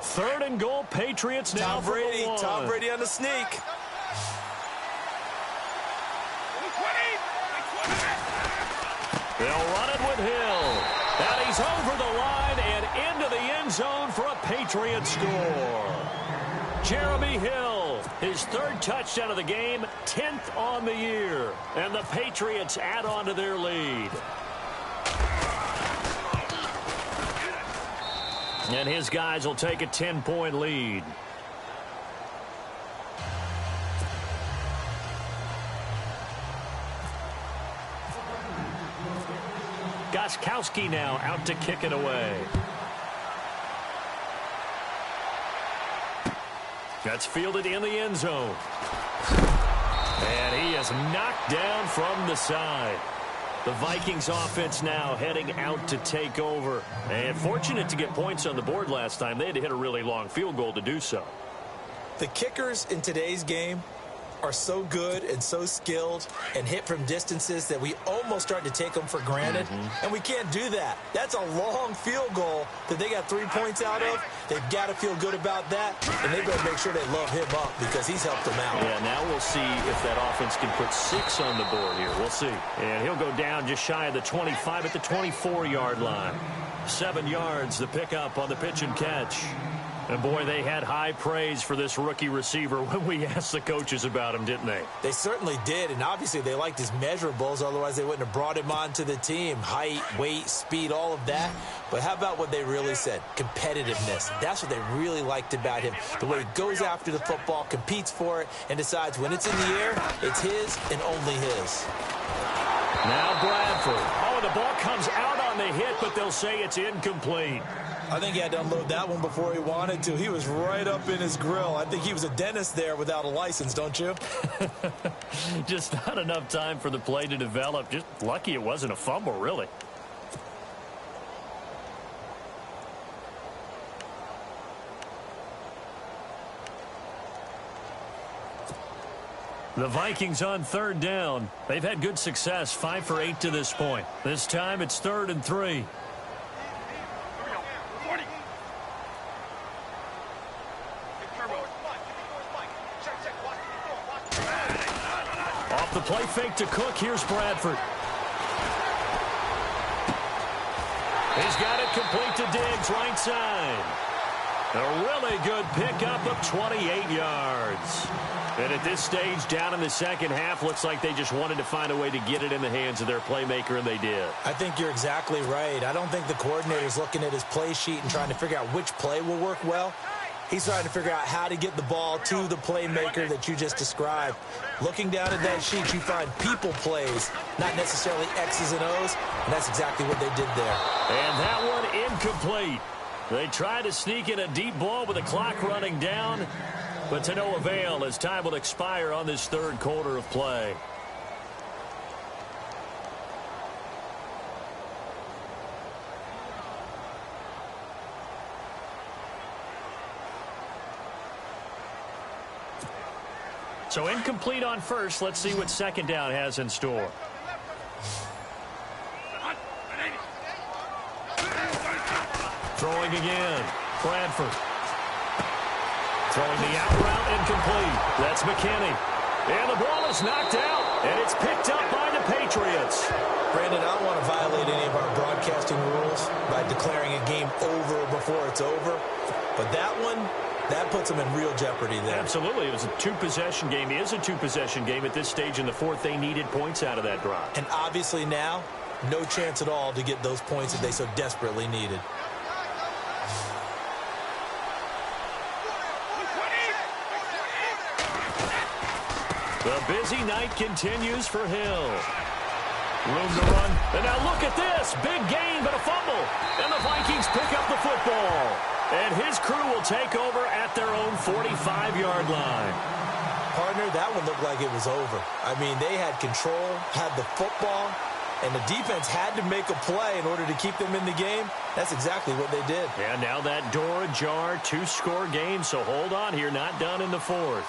Third and goal, Patriots now. Tom Brady on the sneak. run it with Hill. And he's over the line and into the end zone for a Patriots score. Jeremy Hill, his third touchdown of the game, 10th on the year. And the Patriots add on to their lead. And his guys will take a 10-point lead. Gostkowski now out to kick it away. That's fielded in the end zone. And he is knocked down from the side. The Vikings offense now heading out to take over. And fortunate to get points on the board last time. They had to hit a really long field goal to do so. The kickers in today's game are so good and so skilled and hit from distances that we almost start to take them for granted. And we can't do that. That's a long field goal that they got 3 points out of. They've got to feel good about that, and they've got to make sure they love him up because he's helped them out. Yeah, now we'll see if that offense can put 6 on the board here. We'll see. And he'll go down just shy of the 25 at the 24-yard line. 7 yards, the pickup on the pitch and catch. And, boy, they had high praise for this rookie receiver when we asked the coaches about him, didn't they? They certainly did, and obviously they liked his measurables. Otherwise, they wouldn't have brought him onto the team. Height, weight, speed, all of that. But how about what they really said? Competitiveness. That's what they really liked about him. The way he goes after the football, competes for it, and decides when it's in the air, it's his and only his. Now Bradford. Oh, the ball comes out on the hit, but they'll say it's incomplete. I think he had to unload that one before he wanted to. He was right up in his grill. I think he was a dentist there without a license, don't you? Just not enough time for the play to develop. Just lucky it wasn't a fumble, really. The Vikings on third down. They've had good success, 5 for 8 to this point. This time it's 3rd and 3. Off the play fake to Cook. Here's Bradford. He's got it complete to Diggs, right side. A really good pickup of 28 yards. And at this stage, down in the second half, looks like they just wanted to find a way to get it in the hands of their playmaker, and they did. I think you're exactly right. I don't think the coordinator's looking at his play sheet and trying to figure out which play will work well. He's trying to figure out how to get the ball to the playmaker that you just described. Looking down at that sheet, you find people plays, not necessarily X's and O's, and that's exactly what they did there. And that one incomplete. They tried to sneak in a deep ball with the clock running down, but to no avail as time will expire on this third quarter of play. So incomplete on first. Let's see what second down has in store. Throwing again. Bradford. Throwing the out route incomplete. That's McKinney. And the ball is knocked out. And it's picked up by the Patriots. Brandon, I don't want to violate any of our broadcasting rules by declaring a game over before it's over. But that one, that puts them in real jeopardy there. Absolutely. It was a two-possession game. It is a two-possession game at this stage in the fourth. They needed points out of that drive. And obviously now, no chance at all to get those points that they so desperately needed. The busy night continues for Hill. Room to run. And now look at this. Big gain, but a fumble. And the Vikings pick up the football. And his crew will take over at their own 45-yard line. Partner, that one looked like it was over. I mean, they had control, had the football, and the defense had to make a play in order to keep them in the game. That's exactly what they did. And now that door ajar, two-score game. So hold on here, not done in the fourth.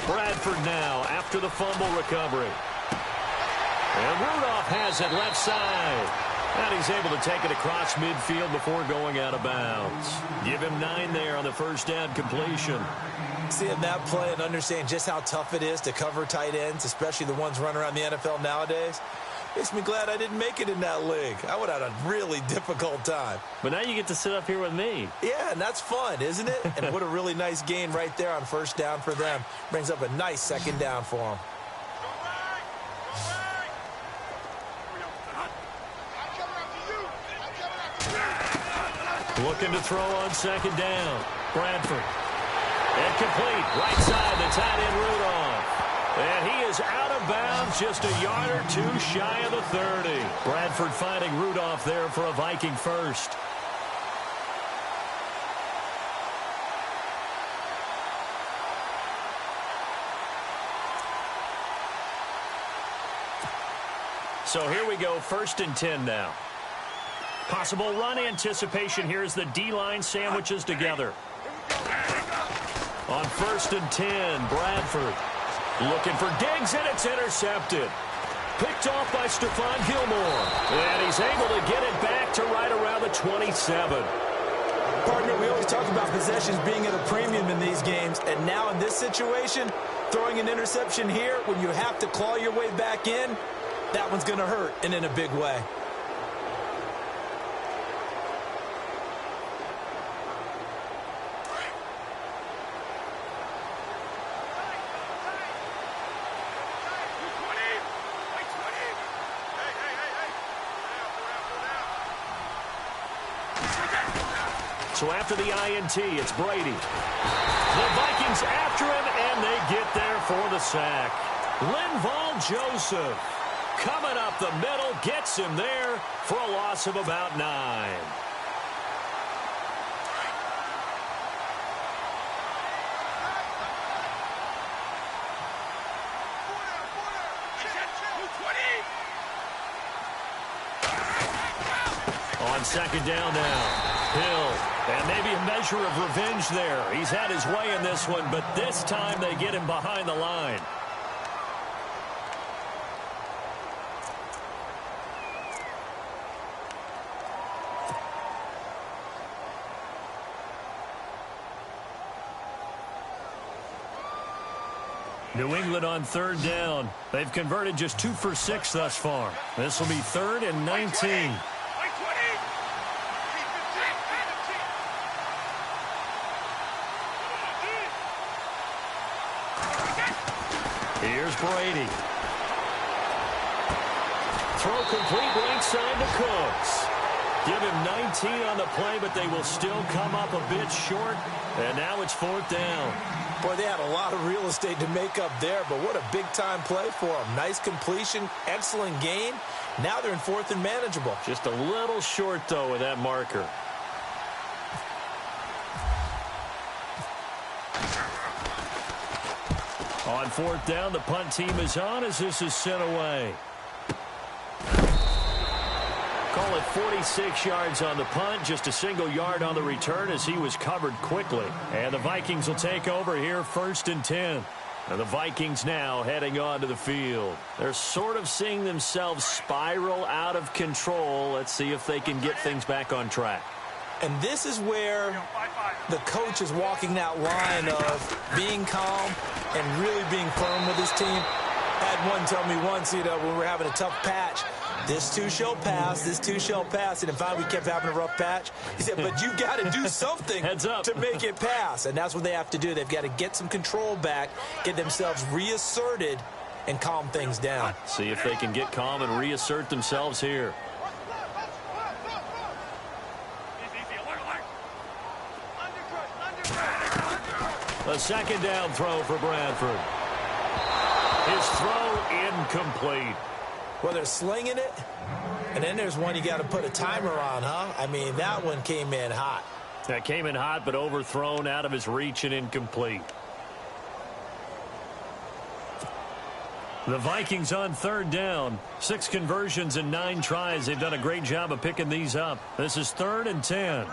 Bradford now after the fumble recovery. And Rudolph has it left side. And he's able to take it across midfield before going out of bounds. Give him 9 there on the first down completion. Seeing that play and understanding just how tough it is to cover tight ends, especially the ones running around the NFL nowadays, makes me glad I didn't make it in that league. I would have had a really difficult time. But now you get to sit up here with me. Yeah, and that's fun, isn't it? And what a really nice gain right there on first down for them. Brings up a nice second down for them. Looking to throw on second down. Bradford. Incomplete. Right side, the tight end Rudolph. And he is out of bounds, just a yard or two shy of the 30. Bradford finding Rudolph there for a Viking first. So here we go, 1st and 10 now. Possible run anticipation here as the D-line sandwiches together. On 1st and 10, Bradford looking for Diggs, and it's intercepted. Picked off by Stephon Gilmore. And he's able to get it back to right around the 27. Partner, we always talk about possessions being at a premium in these games. And now in this situation, throwing an interception here when you have to claw your way back in, that one's going to hurt, and in a big way. So after the INT, it's Brady. The Vikings after him, and they get there for the sack. Linval Joseph coming up the middle, gets him there for a loss of about 9. On second down now, Hill. And maybe a measure of revenge there. He's had his way in this one, but this time they get him behind the line. New England on 3rd down. They've converted just 2 for 6 thus far. This will be 3rd and 19. Here's Brady. Throw complete right side to Cooks. Give him 19 on the play, but they will still come up a bit short. And now it's 4th down. Boy, they had a lot of real estate to make up there, but what a big-time play for them. Nice completion, excellent gain. Now they're in 4th and manageable. Just a little short, though, with that marker. On 4th down, the punt team is on as this is sent away. Call it 46 yards on the punt, just a single yard on the return as he was covered quickly. And the Vikings will take over here 1st and 10. And the Vikings now heading onto the field. They're sort of seeing themselves spiral out of control. Let's see if they can get things back on track. And this is where the coach is walking that line of being calm and really being firm with his team. Had one tell me once, when we were having a tough patch, this too shall pass, this too shall pass. And finally we kept having a rough patch. He said, but you've got to do something Heads up. to make it pass. And that's what they have to do. They've got to get some control back, get themselves reasserted, and calm things down. See if they can get calm and reassert themselves here. A second down throw for Bradford. His throw incomplete. Well, they're slinging it, and then there's one you got to put a timer on, huh? I mean, that one came in hot. That came in hot, but overthrown out of his reach and incomplete. The Vikings on 3rd down. 6 conversions and 9 tries. They've done a great job of picking these up. This is 3rd and 10.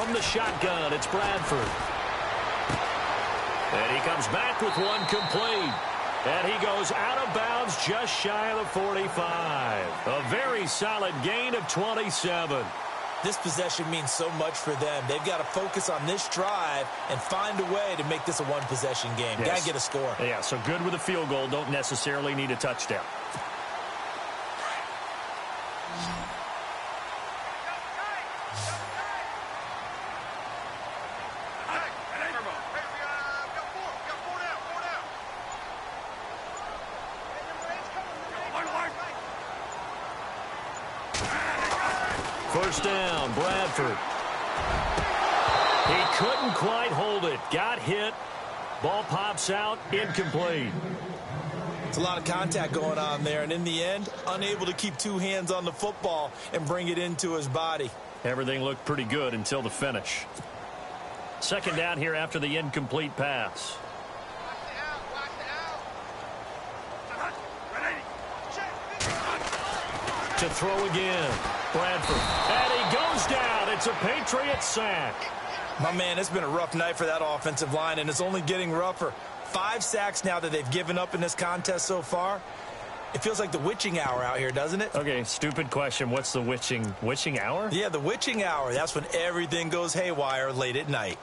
From the shotgun, it's Bradford. And he comes back with one complete. And he goes out of bounds just shy of the 45. A very solid gain of 27. This possession means so much for them. They've got to focus on this drive and find a way to make this a one-possession game. Yes. Got to get a score. Yeah, so good with a field goal. Don't necessarily need a touchdown. First down, Bradford. He couldn't quite hold it. Got hit. Ball pops out, incomplete. It's a lot of contact going on there, and in the end, unable to keep two hands on the football and bring it into his body. Everything looked pretty good until the finish. Second down here after the incomplete pass. To throw again. Bradford. And he goes down. It's a Patriots sack. My man, it's been a rough night for that offensive line, and it's only getting rougher. 5 sacks now that they've given up in this contest so far. It feels like the witching hour out here, doesn't it? Okay, stupid question. What's the witching hour? Yeah, the witching hour. That's when everything goes haywire late at night.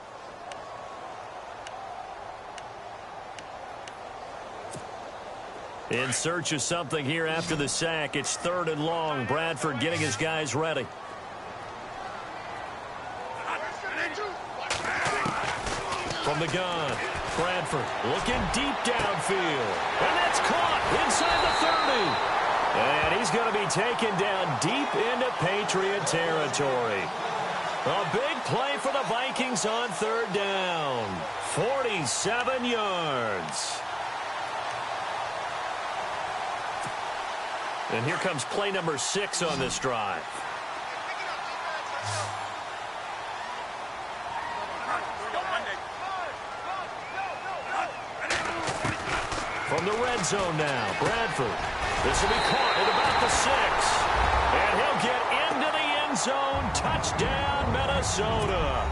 In search of something here after the sack. It's 3rd and long. Bradford getting his guys ready. From the gun, Bradford looking deep downfield. And that's caught inside the 30. And he's going to be taken down deep into Patriot territory. A big play for the Vikings on 3rd down. 47 yards. And here comes play number 6 on this drive. From the red zone now, Bradford. This will be caught at about the 6. And he'll get into the end zone. Touchdown, Minnesota.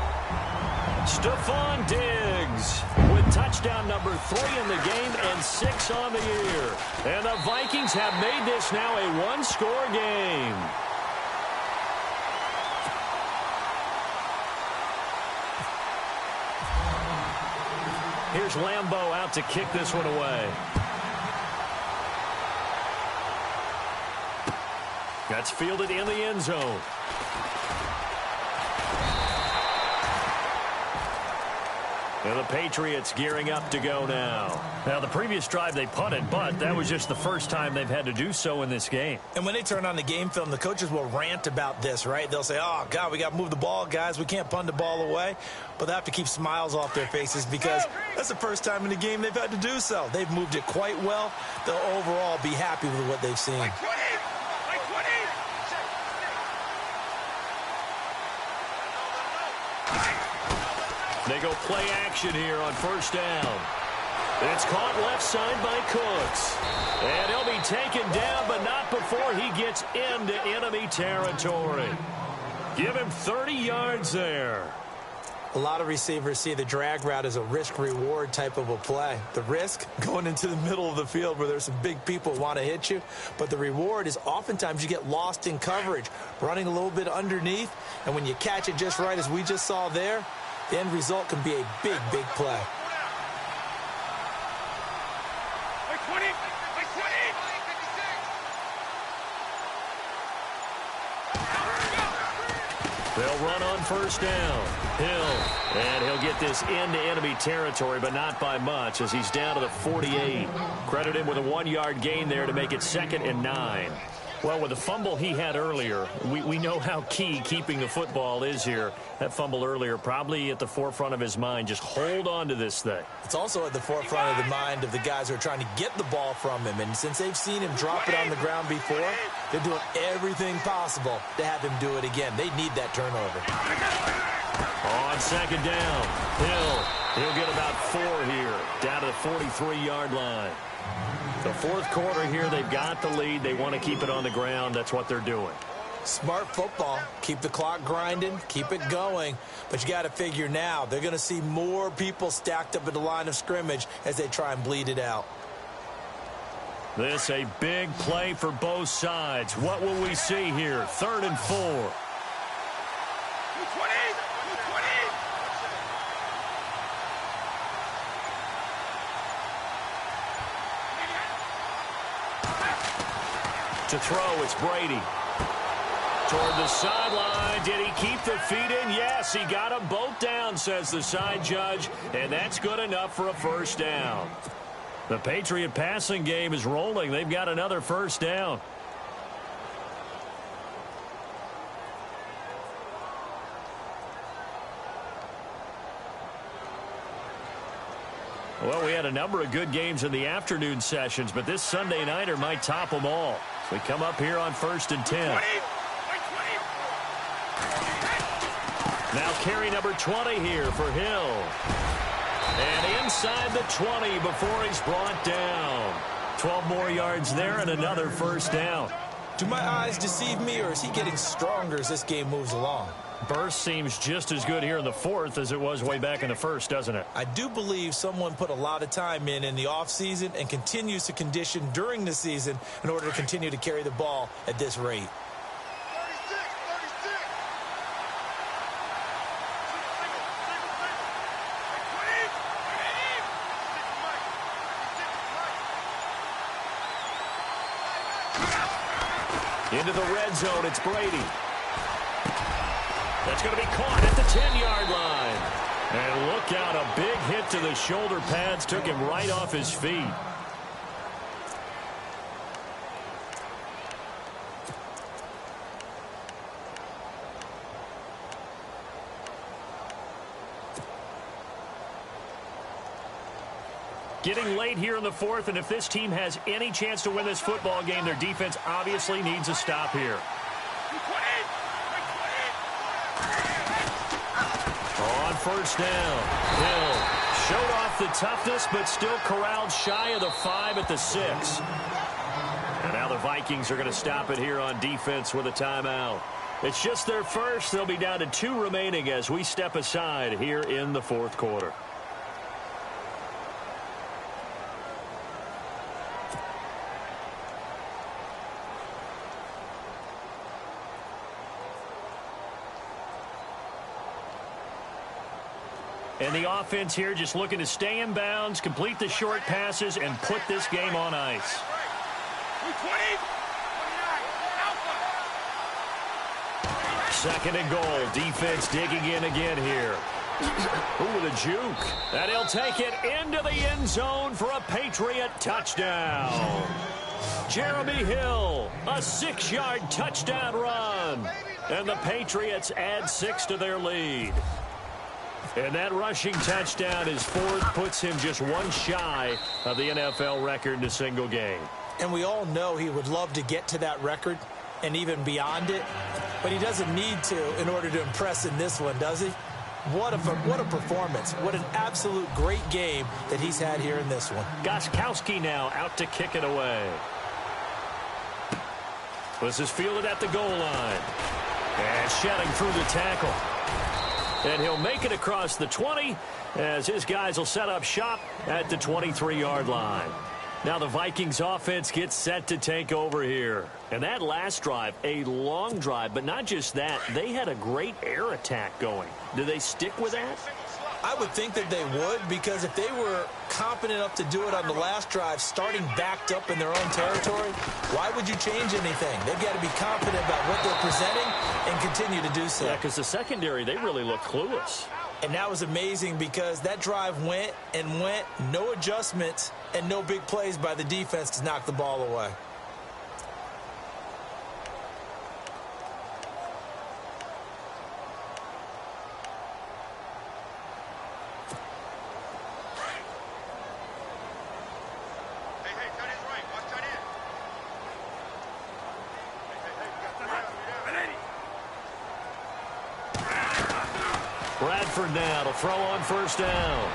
Stephon Diggs with touchdown number 3 in the game and 6 on the year. And the Vikings have made this now a one-score game. Here's Lambeau out to kick this one away. That's fielded in the end zone. And the Patriots gearing up to go now. Now, the previous drive they punted, but that was just the first time they've had to do so in this game. And when they turn on the game film, the coaches will rant about this, right? They'll say, oh, God, we got to move the ball, guys. We can't punt the ball away. But they have to keep smiles off their faces because that's the first time in the game they've had to do so. They've moved it quite well. They'll overall be happy with what they've seen. They go play action here on first down. It's caught left side by Cooks. And he'll be taken down, but not before he gets into enemy territory. Give him 30 yards there. A lot of receivers see the drag route as a risk-reward type of a play. The risk, going into the middle of the field where there's some big people who want to hit you. But the reward is oftentimes you get lost in coverage, running a little bit underneath. And when you catch it just right, as we just saw there, the end result can be a big, big play. They'll run on first down. Hill. And he'll get this into enemy territory, but not by much as he's down to the 48. Credit him with a 1-yard gain there to make it 2nd and 9. Well, with the fumble he had earlier, we know how key keeping the football is here. That fumble earlier probably at the forefront of his mind. Just hold on to this thing. It's also at the forefront of the mind of the guys who are trying to get the ball from him. And since they've seen him drop it on the ground before, they're doing everything possible to have him do it again. They need that turnover. On second down, he'll get about 4 here, down to the 43-yard line. The fourth quarter here, they've got the lead. They want to keep it on the ground. That's what they're doing. Smart football. Keep the clock grinding. Keep it going. But you got to figure now they're going to see more people stacked up at the line of scrimmage as they try and bleed it out. This a big play for both sides. What will we see here? 3rd and 4. To throw, it's Brady. Toward the sideline. Did he keep the feet in? Yes, he got them both down, says the side judge. And that's good enough for a first down. The Patriot passing game is rolling. They've got another first down. Well, we had a number of good games in the afternoon sessions, but this Sunday nighter might top them all. We come up here on 1st and 10. Now carry number 20 here for Hill. And inside the 20 before he's brought down. 12 more yards there and another first down. Do my eyes deceive me, or is he getting stronger as this game moves along? Burst seems just as good here in the 4th as it was way back in the 1st, doesn't it? I do believe someone put a lot of time in the offseason and continues to condition during the season in order to continue to carry the ball at this rate. Into the red zone, it's Brady. That's going to be caught at the 10-yard line. And look out, a big hit to the shoulder pads took him right off his feet. Getting late here in the 4th, and if this team has any chance to win this football game, their defense obviously needs a stop here. On first down, Hill showed off the toughness, but still corralled shy of the 5 at the 6. And now the Vikings are going to stop it here on defense with a timeout. It's just their first. They'll be down to 2 remaining as we step aside here in the 4th quarter. And the offense here just looking to stay in bounds, complete the short passes, and put this game on ice. Second and goal. Defense digging in again here. Ooh, with a juke. And he'll take it into the end zone for a Patriot touchdown. Jeremy Hill, a 6-yard touchdown run. And the Patriots add 6 to their lead. And that rushing touchdown, his 4th, puts him just 1 shy of the NFL record in a single game. And we all know he would love to get to that record and even beyond it, but he doesn't need to in order to impress in this one, does he? What a performance. What an absolute great game that he's had here in this one. Gostkowski now out to kick it away. This is fielded at the goal line. And shedding through the tackle. And he'll make it across the 20 as his guys will set up shop at the 23-yard line. Now the Vikings offense gets set to take over here. And that last drive, a long drive, but not just that. They had a great air attack going. Do they stick with that? I would think that they would, because if they were confident enough to do it on the last drive, starting backed up in their own territory, why would you change anything? They've got to be confident about what they're presenting and continue to do so. Yeah, because the secondary, they really looked clueless. And that was amazing because that drive went and went, no adjustments and no big plays by the defense to knock the ball away. Bradford now to throw on first down.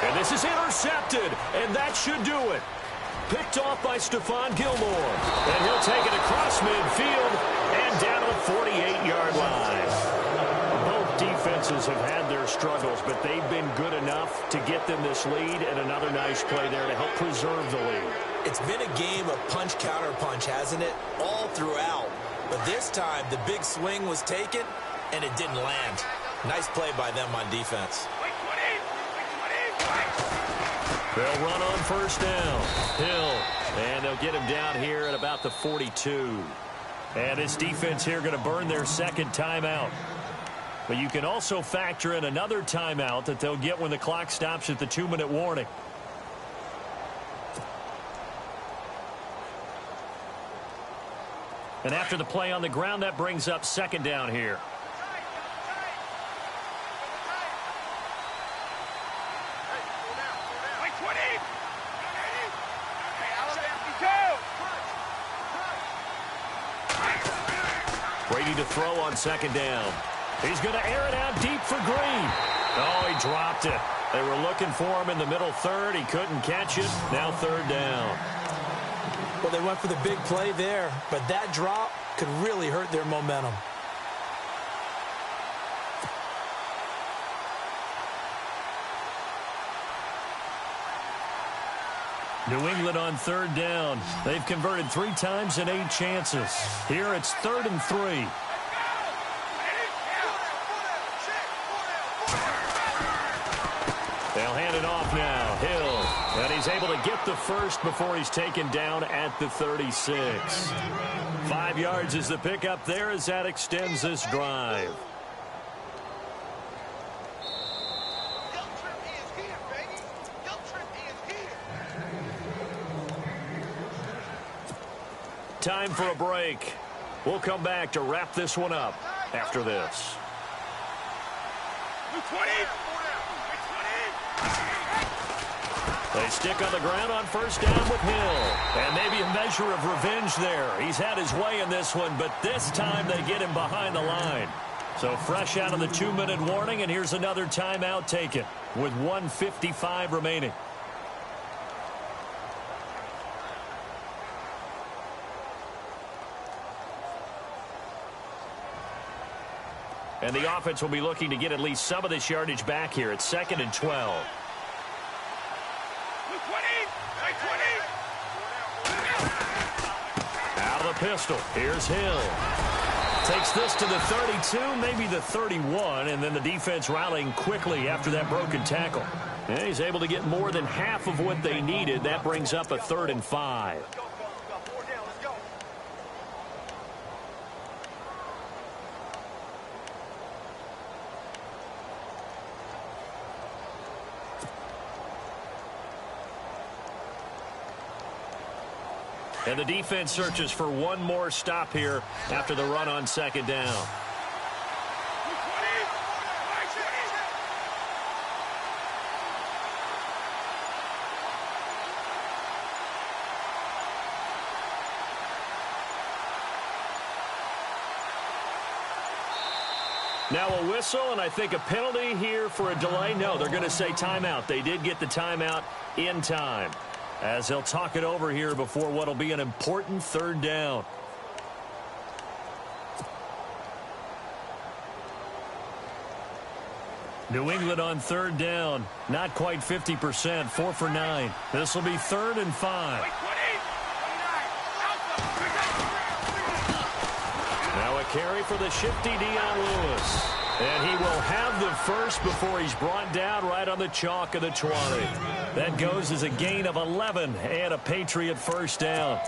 And this is intercepted, and that should do it. Picked off by Stephon Gilmore. And he'll take it across midfield, And down to the 48-yard line. Both defenses have had their struggles, but they've been good enough to get them this lead, and another nice play there to help preserve the lead. It's been a game of punch-counter-punch, hasn't it? All throughout. But this time, the big swing was taken, and it didn't land. Nice play by them on defense. They'll run on first down. Hill. And they'll get him down here at about the 42. And this defense here going to burn their second timeout. But you can also factor in another timeout that they'll get when the clock stops at the 2-minute warning. And after the play on the ground, that brings up second down here. Brady to throw on second down. He's going to air it out deep for Green. Oh, he dropped it. They were looking for him in the middle third. He couldn't catch it. Now third down. Well, they went for the big play there, but that drop could really hurt their momentum. New England on third down. They've converted 3 times in 8 chances. Here it's 3rd and 3. They'll hand it off now. Hill. And he's able to get the first before he's taken down at the 36. 5 yards is the pickup there as that extends this drive. Time for a break. We'll come back to wrap this one up after this. They stick on the ground on first down with Hill. And maybe a measure of revenge there. He's had his way in this one, but this time they get him behind the line. So fresh out of the 2-minute warning, and here's another timeout taken with 1:55 remaining. And the offense will be looking to get at least some of this yardage back here at 2nd and 12. Out of the pistol. Here's Hill. Takes this to the 32, maybe the 31, and then the defense rallying quickly after that broken tackle. And he's able to get more than half of what they needed. That brings up a 3rd and 5. And the defense searches for one more stop here after the run on second down. Now a whistle, and I think a penalty here for a delay. No, they're going to say timeout. They did get the timeout in time, as they'll talk it over here before what will be an important 3rd down. New England on 3rd down. Not quite 50%. 4 for 9. This will be 3rd and 5. Now a carry for the shifty Dion Lewis. And he will have the first before he's brought down right on the chalk of the 20. That goes as a gain of 11 and a Patriot first down.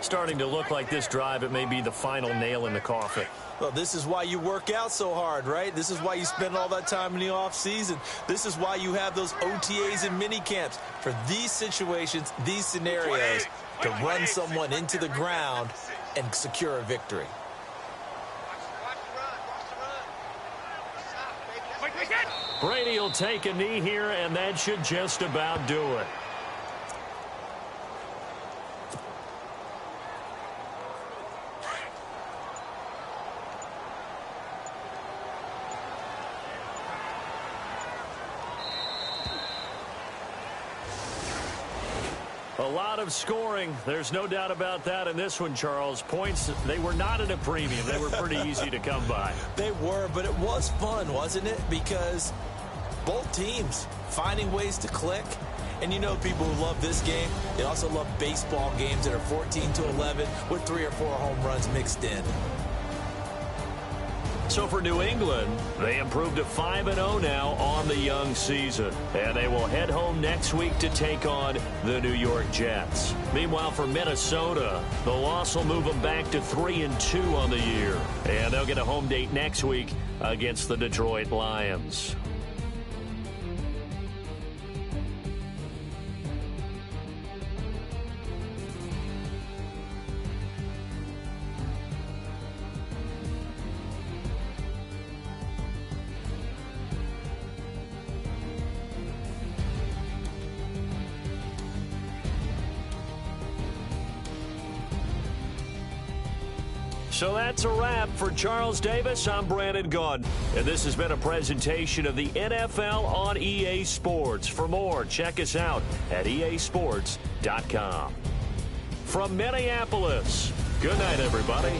Starting to look like this drive, it may be the final nail in the coffin. Well, this is why you work out so hard, right? This is why you spend all that time in the offseason. This is why you have those OTAs and mini camps. For these situations, these scenarios, to run someone into the ground and secure a victory. Brady will take a knee here, and that should just about do it. lot of scoring. There's no doubt about that in this one, Charles. Points, they were not at a premium. They were pretty easy to come by. They were, but it was fun, wasn't it? Because both teams finding ways to click. And you know people who love this game, they also love baseball games that are 14-11 with 3 or 4 home runs mixed in. So for New England, they improved to 5-0 now on the young season. And they will head home next week to take on the New York Jets. Meanwhile, for Minnesota, the loss will move them back to 3-2 on the year. And they'll get a home date next week against the Detroit Lions. So that's a wrap. For Charles Davis, I'm Brandon Gaudin. And this has been a presentation of the NFL on EA Sports. For more, check us out at easports.com. From Minneapolis, good night, everybody.